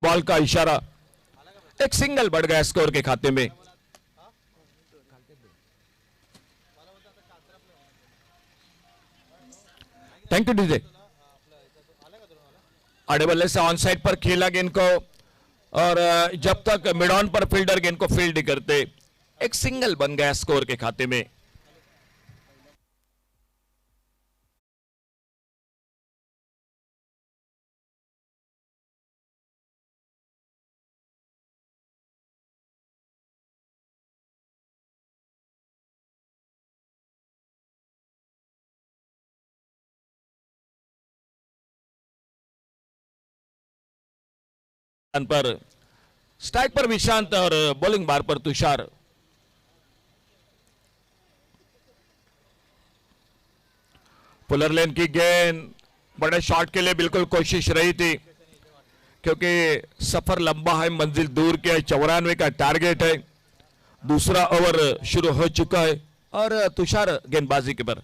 A: बॉल का इशारा, एक सिंगल बढ़ गया स्कोर के खाते में। Thank you DJ. आड़े बल्ले से ऑन साइड पर खेला गेंद को, और जब तक मिड ऑन पर फील्डर गेंद को फील्ड करते, एक सिंगल बन गया स्कोर के खाते में। पर स्ट्राइक पर विशांत और बॉलिंग बार पर तुषार। पुलर लेन की गेंद बड़े शॉट के लिए बिल्कुल कोशिश रही थी, क्योंकि सफर लंबा है, मंजिल दूर की है, 94 का टारगेट है। दूसरा ओवर शुरू हो चुका है और तुषार गेंदबाजी के पर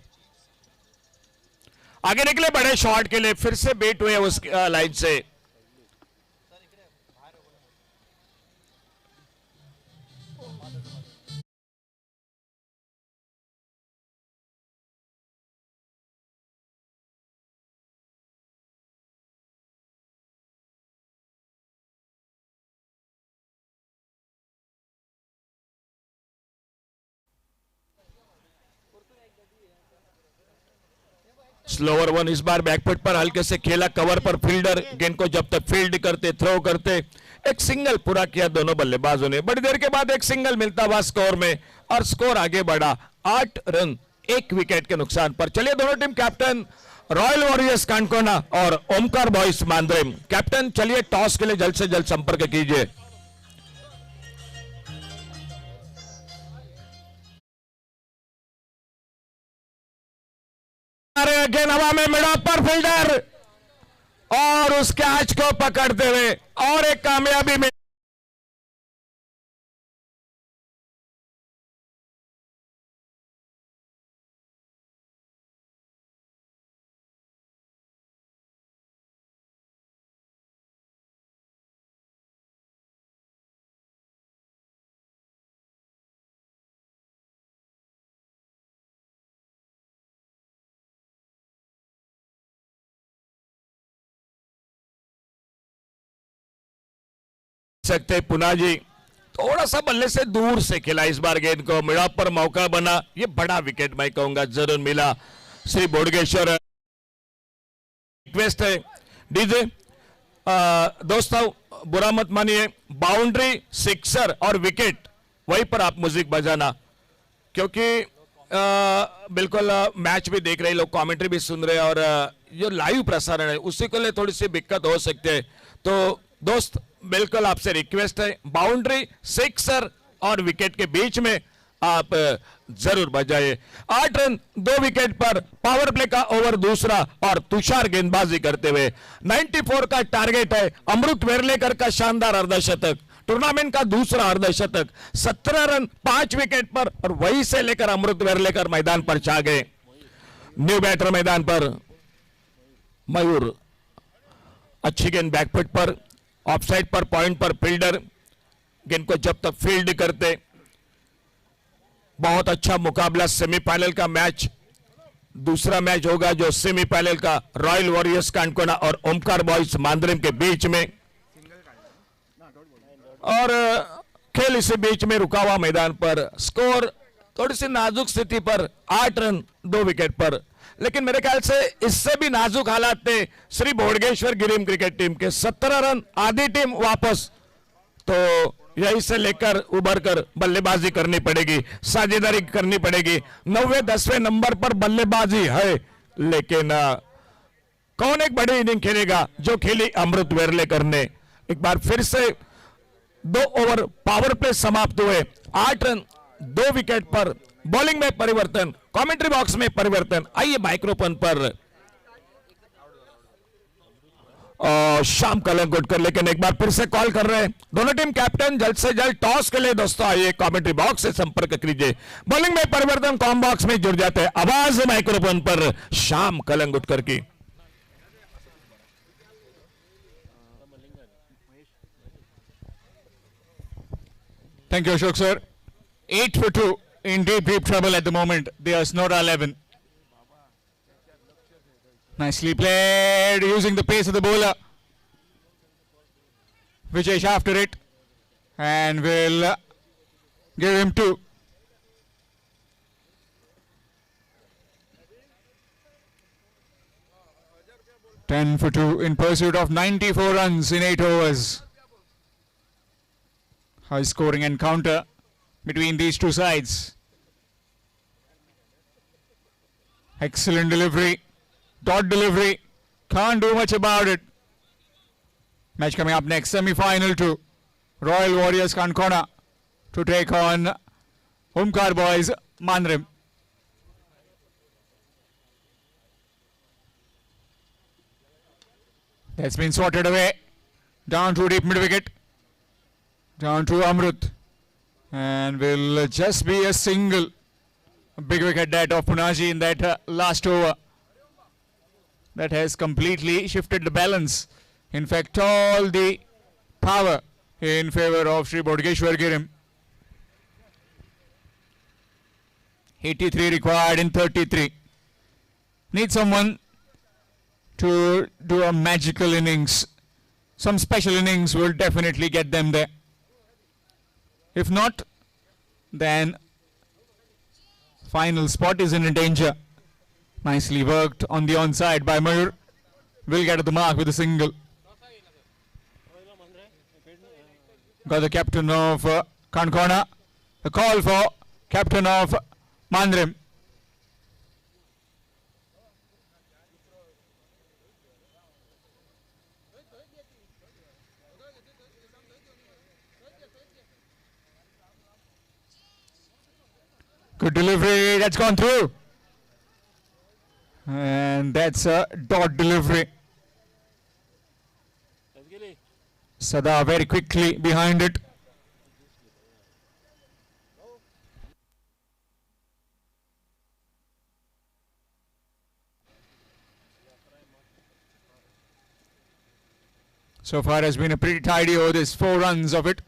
A: आगे निकले बड़े शॉट के लिए, फिर से बेट हुए उस लाइन से। स्लोअर वन इस बार बैकफुट पर हल्के से खेला, कवर पर फील्डर गेंद को जब तक फील्ड करते, थ्रो करते, एक सिंगल पूरा किया दोनों बल्लेबाजों ने। बड़ी देर के बाद एक सिंगल मिलता हुआ स्कोर में, और स्कोर आगे बढ़ा 8 रन 1 विकेट के नुकसान पर। चलिए दोनों टीम कैप्टन रॉयल वॉरियर्स कांकोना और ओमकार बॉयज मांद्रेम, कैप्टन चलिए टॉस के लिए जल्द से जल्द संपर्क कीजिए। गेंद हवा में, मिडॉन पर फील्डर और उस कैच को पकड़ते हुए और एक कामयाबी में सकते। पुना जी थोड़ा सा बल्ले से दूर से खेला इस बार गेंद को, मिडॉन पर मौका बना, ये बड़ा विकेट मैं कहूंगा जरूर मिला श्री बोडगेश्वर। रिक्वेस्ट है डीजे दोस्तों बुरा मत मानिए, बाउंड्री, सिक्सर और विकेट वहीं पर आप म्यूजिक बजाना, क्योंकि बिल्कुल मैच भी देख रहे लोग, कमेंट्री भी सुन रहे, और जो लाइव प्रसारण है उसी को लिए थोड़ी सी दिक्कत हो सकती है। तो दोस्त बिल्कुल आपसे रिक्वेस्ट है, बाउंड्री, सिक्सर और विकेट के बीच में आप जरूर बजाइए। 8 रन 2 विकेट पर पावर प्ले का ओवर दूसरा, और तुषार गेंदबाजी करते हुए 94 का टारगेट है। अमृत वेरलेकर का शानदार अर्धशतक, टूर्नामेंट का दूसरा अर्धशतक, 17 रन 5 विकेट पर, और वहीं से लेकर अमृत वेरलेकर मैदान पर छा गए। न्यू बैटर मैदान पर मयूर, अच्छी गेंद बैकफुट पर, ऑफसाइड पर, पॉइंट पर फील्डर गेंद को जब तक फील्ड करते। बहुत अच्छा मुकाबला, सेमीफाइनल का मैच, दूसरा मैच होगा जो सेमीफाइनल का रॉयल वॉरियर्स कांकोना और ओमकार बॉयज मांद्रेम के बीच में, और खेल इसी बीच में रुका हुआ मैदान पर। स्कोर थोड़ी सी नाजुक स्थिति पर, 8 रन 2 विकेट पर, लेकिन मेरे ख्याल से इससे भी नाजुक हालात थे श्री बोडगेश्वर गिरिम क्रिकेट टीम के। 17 रन, आधी टीम वापस, तो यहीं से लेकर उभर कर बल्लेबाजी करनी पड़ेगी, साझेदारी करनी पड़ेगी। 9वें-10वें नंबर पर बल्लेबाजी है, लेकिन कौन एक बड़ी इनिंग खेलेगा जो खेली अमृत वेरलेकर ने। एक बार फिर से 2 ओवर पावर प्ले समाप्त हुए, 8 रन 2 विकेट पर। बॉलिंग में परिवर्तन, कमेंट्री बॉक्स में परिवर्तन। आइए माइक्रोफोन पर शाम कलंगुटकर, लेकिन एक बार फिर से कॉल कर रहे हैं दोनों टीम कैप्टन, जल्द से जल्द टॉस के लिए दोस्तों आइए कमेंट्री बॉक्स से संपर्क कीजिए। बॉलिंग में परिवर्तन, कॉम बॉक्स में जुड़ जाते हैं। आवाज माइक्रोफोन पर शाम कलंगुटकर की।
D: Thank you, Ashok sir. 8 for 2 in deep trouble at the moment. They are Snora 11. Nicely played, using the pace of the bowler. Vijesh after it, and will give him 2. Ten for 2 in pursuit of 94 runs in 8 overs. High scoring encounter between these two sides. Excellent delivery, dot delivery, can't do much about it. Match coming up next, semi-final 2. Royal Warriors Kankona to take on Omkar Boys Mandrim. That's been sorted away. Down to deep mid wicket. Down to Amrut. And will just be a single. A big wicket that of Punaji in that last over. That has completely shifted the balance. In fact, all the power in favor of Sri Bodgeshwar Girim. 83 required in 33. Need someone to do a magical innings. Some special innings will definitely get them there. If not, then final spot is in danger. Nicely worked on the onside by Mayur. Will get to the mark with a single. Got the captain of Kankona. The call for captain of Mandrim. Good delivery, that's gone through. And that's a dot delivery. Sada very quickly behind it. So far has been a pretty tidy over this 4 runs of it.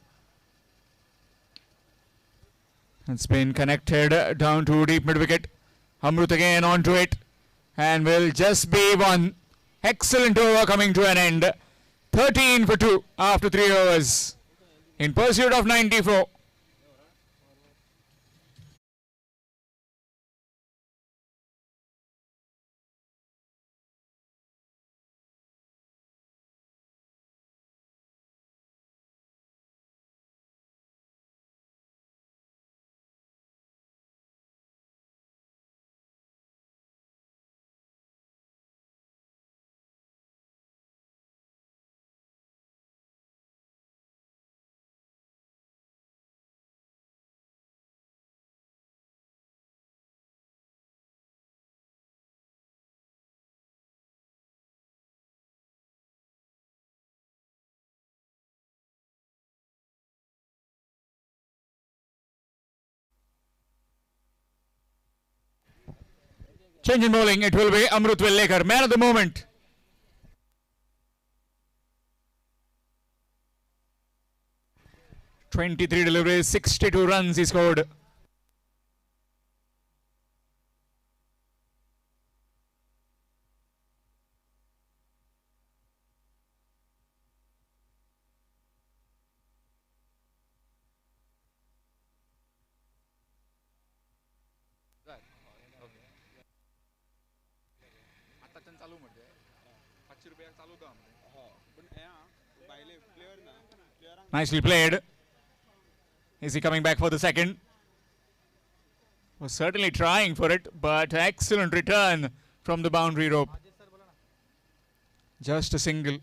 D: It's been connected down to deep mid wicket. Amrut again onto it. And will just be one. Excellent over coming to an end. 13 for 2 after 3 overs. In pursuit of 94. Change in bowling, it will be Amrut Vellekar, man of the moment. "23 deliveries, 62 runs he scored. Nicely played. Is he coming back for the second? Was certainly trying for it, but excellent return from the boundary rope. Just a single.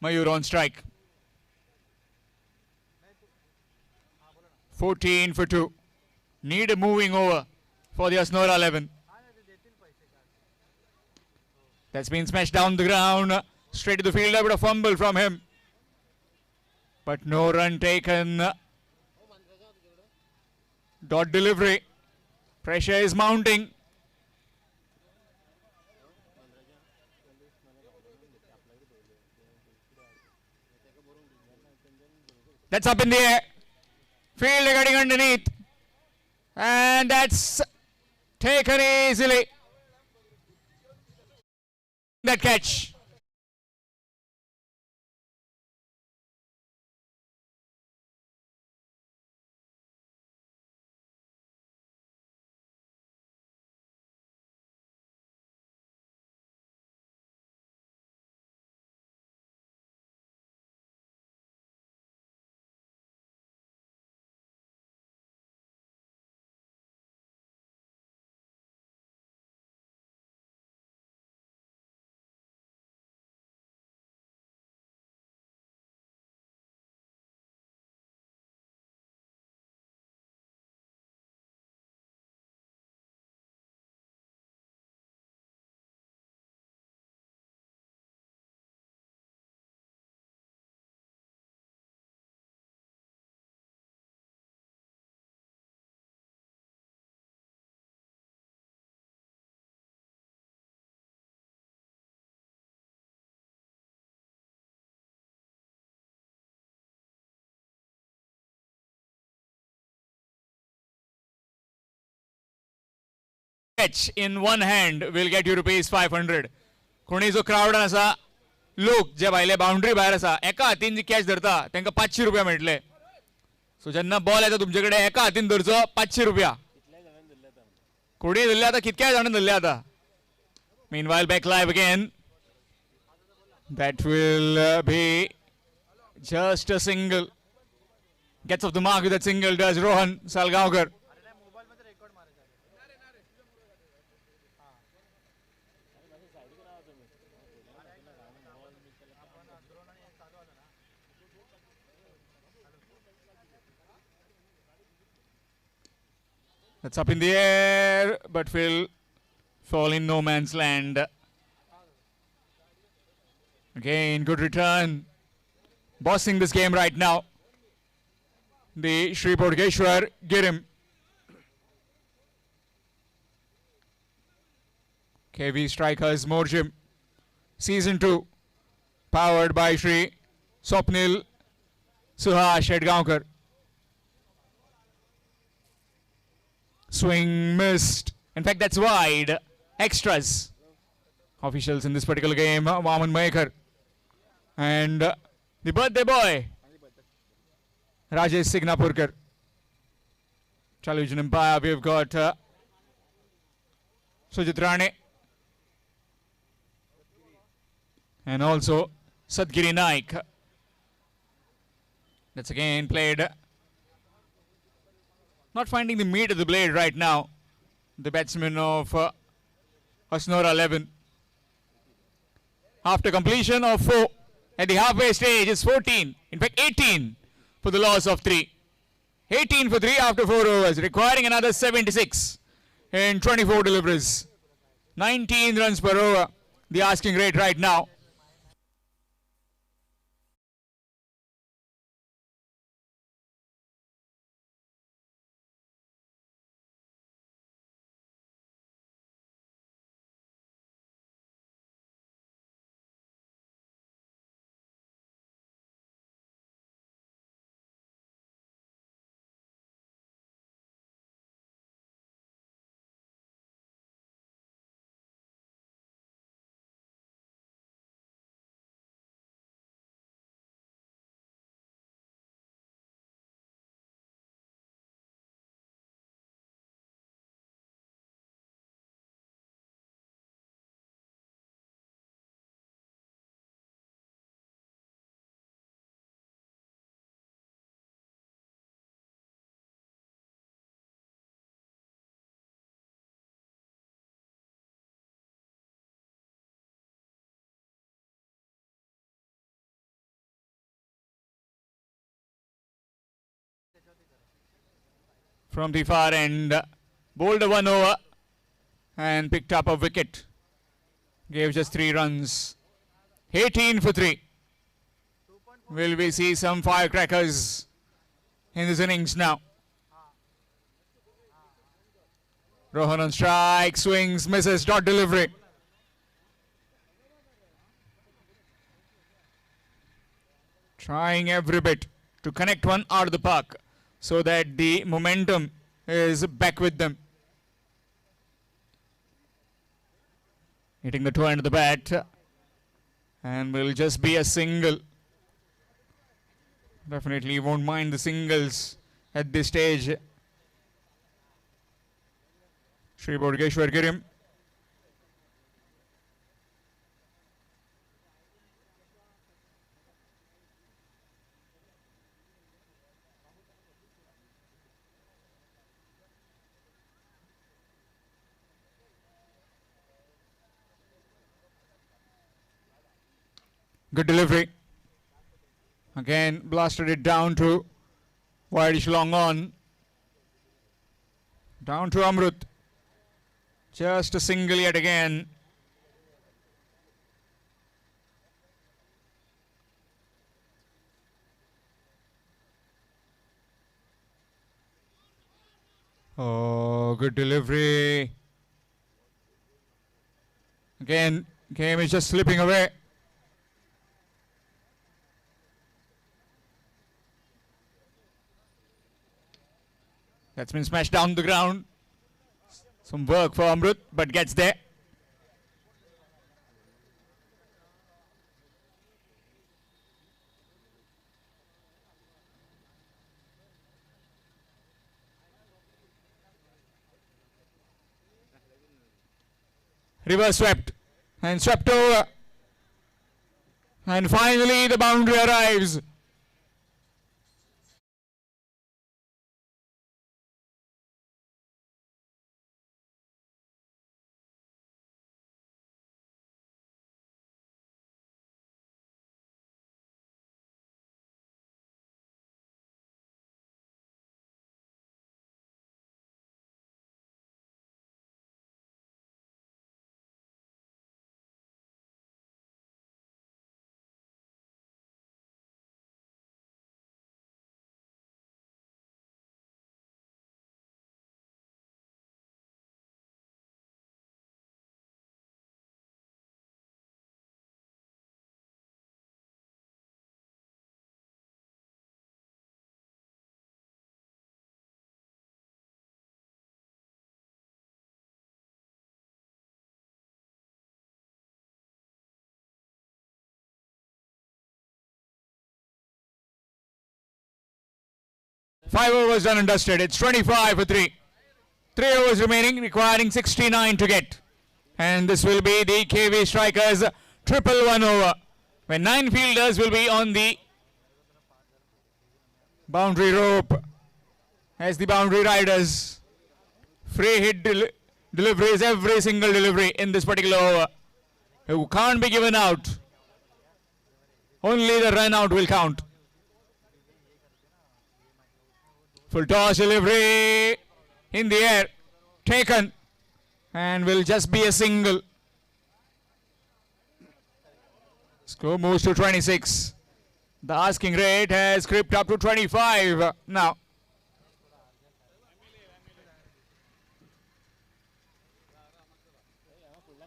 D: Mayur on strike. 14 for 2. Need a moving over for the Hasnora 11. That's been smashed down the ground. Straight to the fielder, but a fumble from him. But no run taken. Dot delivery. Pressure is mounting. That's up in the air. Fielder getting underneath. And that's taken easily. That catch. Catch in one hand will get you rupees 500. कोणी जो crowd आसा लोक जे भायले boundary भायर आसा एका हातीन जी catch धरता तांकां 500 रुपया मेळटले. सो जेन्ना बॉल येता तुमचे कडेन एका हातीन धरचो 500 रुपया. कोणी धरले आतां कितक्याय जाणां धरले आतां. Meanwhile back live again. That will be just a single. Gets off the mark with that single does Rohan Salgaonkar. That's up in the air, but will fall in no man's land. Again, good return. Bossing this game right now. The Shri Bodhgeshwar Girim. KV Strikers Morjim. Season 2. Powered by Shri Swapnil Suhash Edgaonkar. Swing missed. In fact, that's wide. Extras. Officials in this particular game, Vaman Maekar. And the birthday boy, Rajesh Signapurkar. Television umpire, we've got Sujit Rane. And also Sadgiri Naik. That's again played. Not finding the meat of the blade right now. The batsman of Hasnora 11. After completion of 4 at the halfway stage is 14. In fact 18 for the loss of 3. 18 for 3 after 4 overs, requiring another 76 in 24 deliveries. 19 runs per over, the asking rate right now. from the far end. Bowled a 1 over and picked up a wicket. Gave just 3 runs. 18 for 3. Will we see some firecrackers in this innings now? Rohan on strike, swings, misses, dot delivery. Trying every bit to connect one out of the park so that the momentum is back with them. Hitting the toe end of the bat and will just be a single. Definitely won't mind the singles at this stage. Shri Bodgeshwar Girim. Good delivery. Again, blasted it down to wideish long on. Down to Amrut. Just a single yet again. Oh, good delivery. Again, game is just slipping away. That's been smashed down the ground. Some work for Amrut, but gets there. Reverse swept and swept over. And finally the boundary arrives. Five overs done and dusted. It's 25 for 3. 3 overs remaining, requiring 69 to get. And this will be the KV Strikers triple 1 over, when 9 fielders will be on the boundary rope as the boundary riders. Free hit deliveries, every single delivery in this particular over. Who can't be given out. Only the run out will count. Full toss delivery in the air, taken, and will just be a single. Score moves to 26. The asking rate has crept up to 25 now.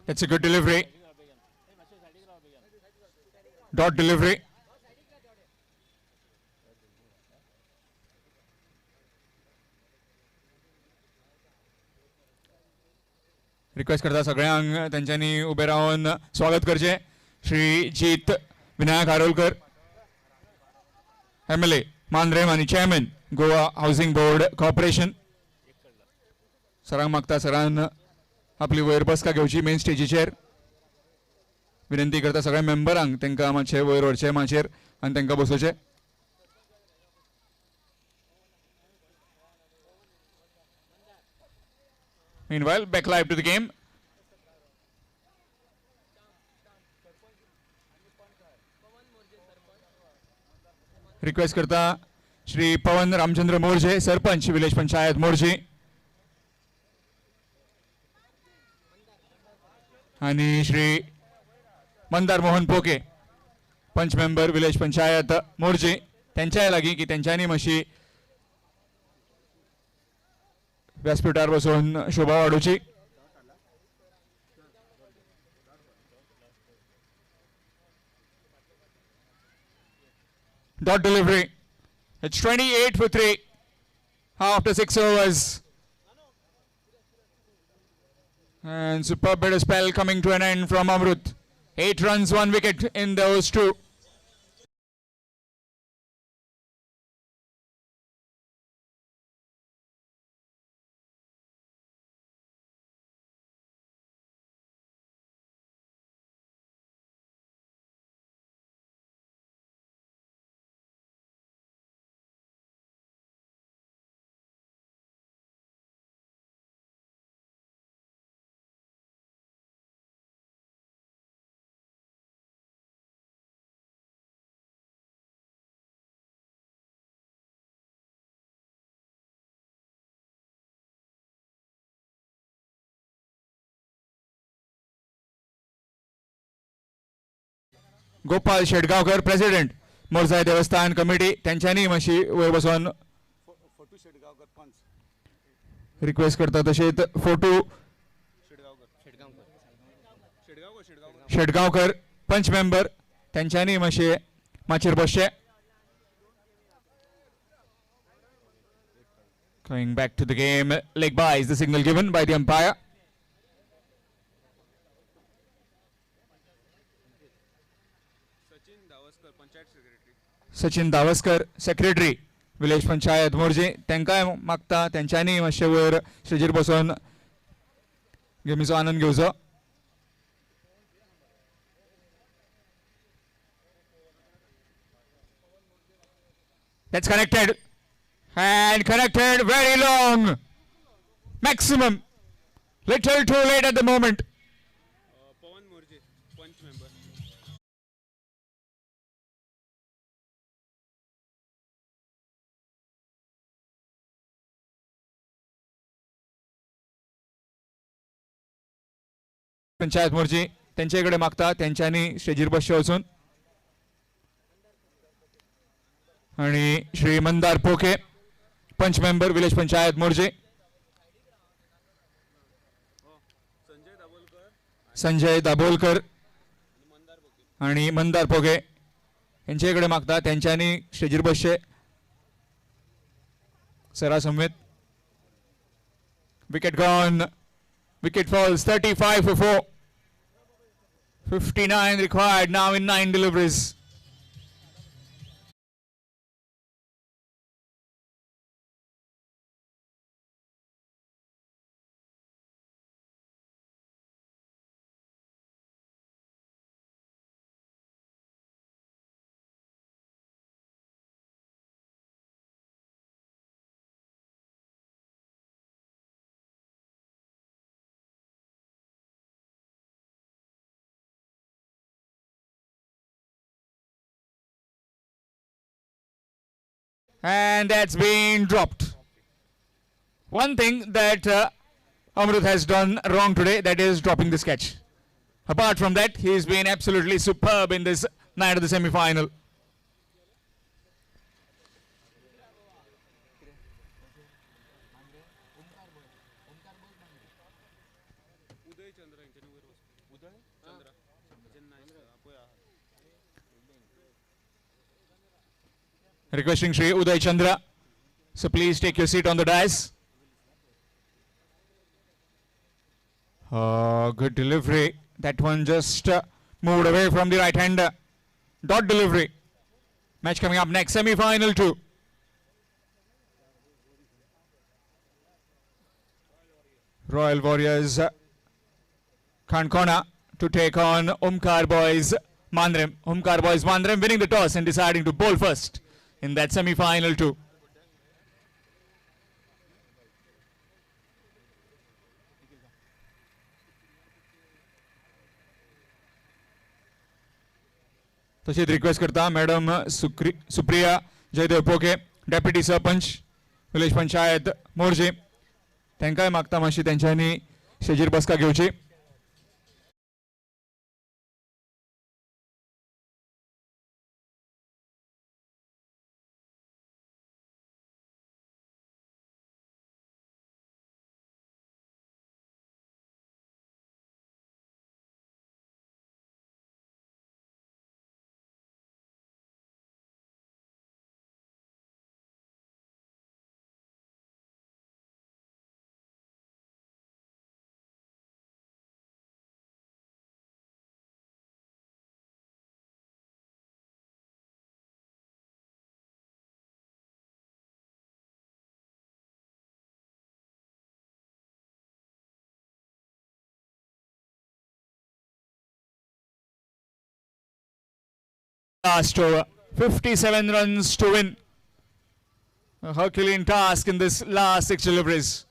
D: It's a good delivery. Dot delivery. Request करता सगळ्यांक त्यांच्यानी ube Ravan स्वागत करचे. श्री जीत Vinayak हारोलकर, MLA Mandrem आणि chairman Goa housing board corporation. सरांक मागता सरान आपली वयर बसका घेवची मेन स्टेजीचेर. विनंती करता सगळ्या मेंबरांक तांकां मातशे वयर व्हरचे माचेर आनी तांकां बसोवचे. Meanwhile, back live to the game. Request करता श्री पवन रामचंद्र मोर्जे सरपंच विलेज पंचायत मोर्जी आणि श्री मंदार मोहन पोके पंच मेंबर विलेज पंचायत मोर्जी त्यांच्या लागी की त्यांच्यानी मातशी व्यासपीठार बसून शोभा वाडोवची. Dot delivery. It's 28 for 3 after 6 overs. And superb bit of spell coming to an end from Amrut. 8 runs, 1 wicket in those two. Gopal Shetgaonkar president Morsai Devasthan committee त्यांच्यानी मातशी वयर बसून रिक्वेस्ट करता तशेंच फोटो शेटगावकर पंच मेंबर त्यांच्यानी मातशे माचेर बसचे. Going back to the game, leg by is the signal given by the umpire. Sachin Davaskar secretary village panchayat Morje तांकांय मागता त्यांच्यानी मातशे वयर स्टेजीर बसून गेमीचो आनंद घेवचो. That's connected and connected very long maximum little too late at the moment.
E: Pavan Morje panch member.
D: Panchayat Morji त्यांच्याकडे मागता त्यांच्यानी स्टेजीर बसचे वचून आणि श्री मंदार पोके पंच मेंबर विलेज पंचायत मोर्जे संजय दाभोलकर आणि मंदार पोके यांच्याकडे मागता त्यांच्यानी स्टेजीर बसचे सरा समेत. Wicket gone. Wicket falls 35 for 4. 59 required now in 9 deliveries. And that's been dropped. One thing that Amrut has done wrong today, that is dropping this catch. Apart from that, he's been absolutely superb in this night of the semi-final. Requesting Shri Uday Chandra, so please take your seat on the dais. Good delivery. That one just moved away from the right hander. Dot delivery. Match coming up next, semi-final 2. Royal Warriors Kankona to take on Omkar Boys Mandrem. Omkar Boys Mandrem winning the toss and deciding to bowl first in that semi-final 2. तशीच request करता madam Supriya Jaydev पोके deputy sarpanch village panchayat Morje तांकांय मागता मातशी तेंच्यांनी स्टेजीर बसका घेवची. Last over, 57 runs to win. A Herculean task in this last 6 deliveries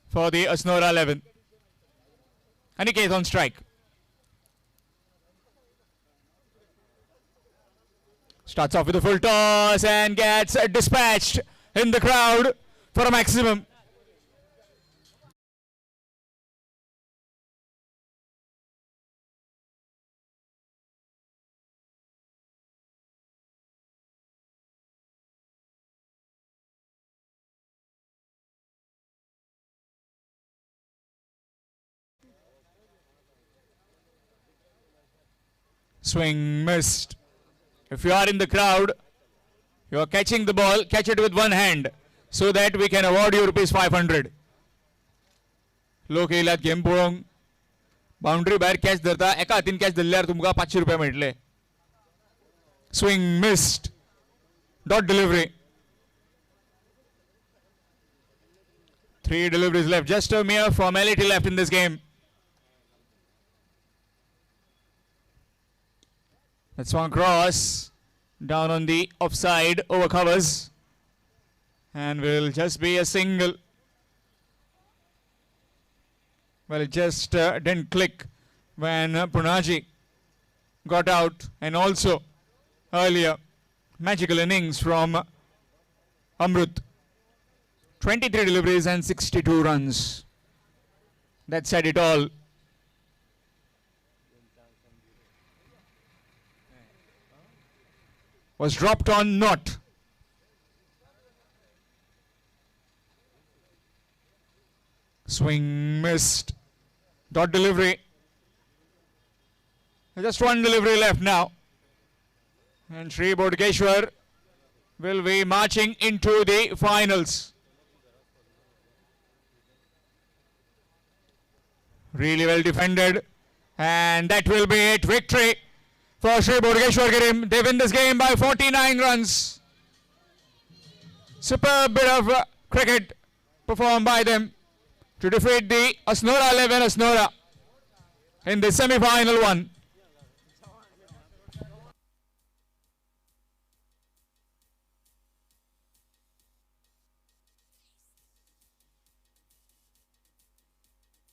D: for the Asnora 11. Aniket on strike. Starts off with a full toss and gets dispatched in the crowd for a maximum. Swing missed. If you are in the crowd, you are catching the ball, catch it with one hand so that we can award you rupees 500. लोक येयल्यात game पळोवंक. Boundary भायर catch धरता, एका हातीन catch धरल्यार तुमकां 500 रुपया मेळटले. Swing missed. Dot delivery. 3 deliveries left. Just a mere formality left in this game. That's one cross down on the offside over covers and will just be a single. Well, it just didn't click when Punaji got out, and also earlier magical innings from Amrut. 23 deliveries and 62 runs. That said it all. Was dropped on not. Swing missed. Dot delivery. Just one delivery left now. And Sri Bodhgeshwar will be marching into the finals. Really well defended. And that will be it. Victory for Sri Bodhgeshwar Girim. They win this game by 49 runs. Superb bit of cricket performed by them to defeat the Asnora 11 Asnora in the semi-final one.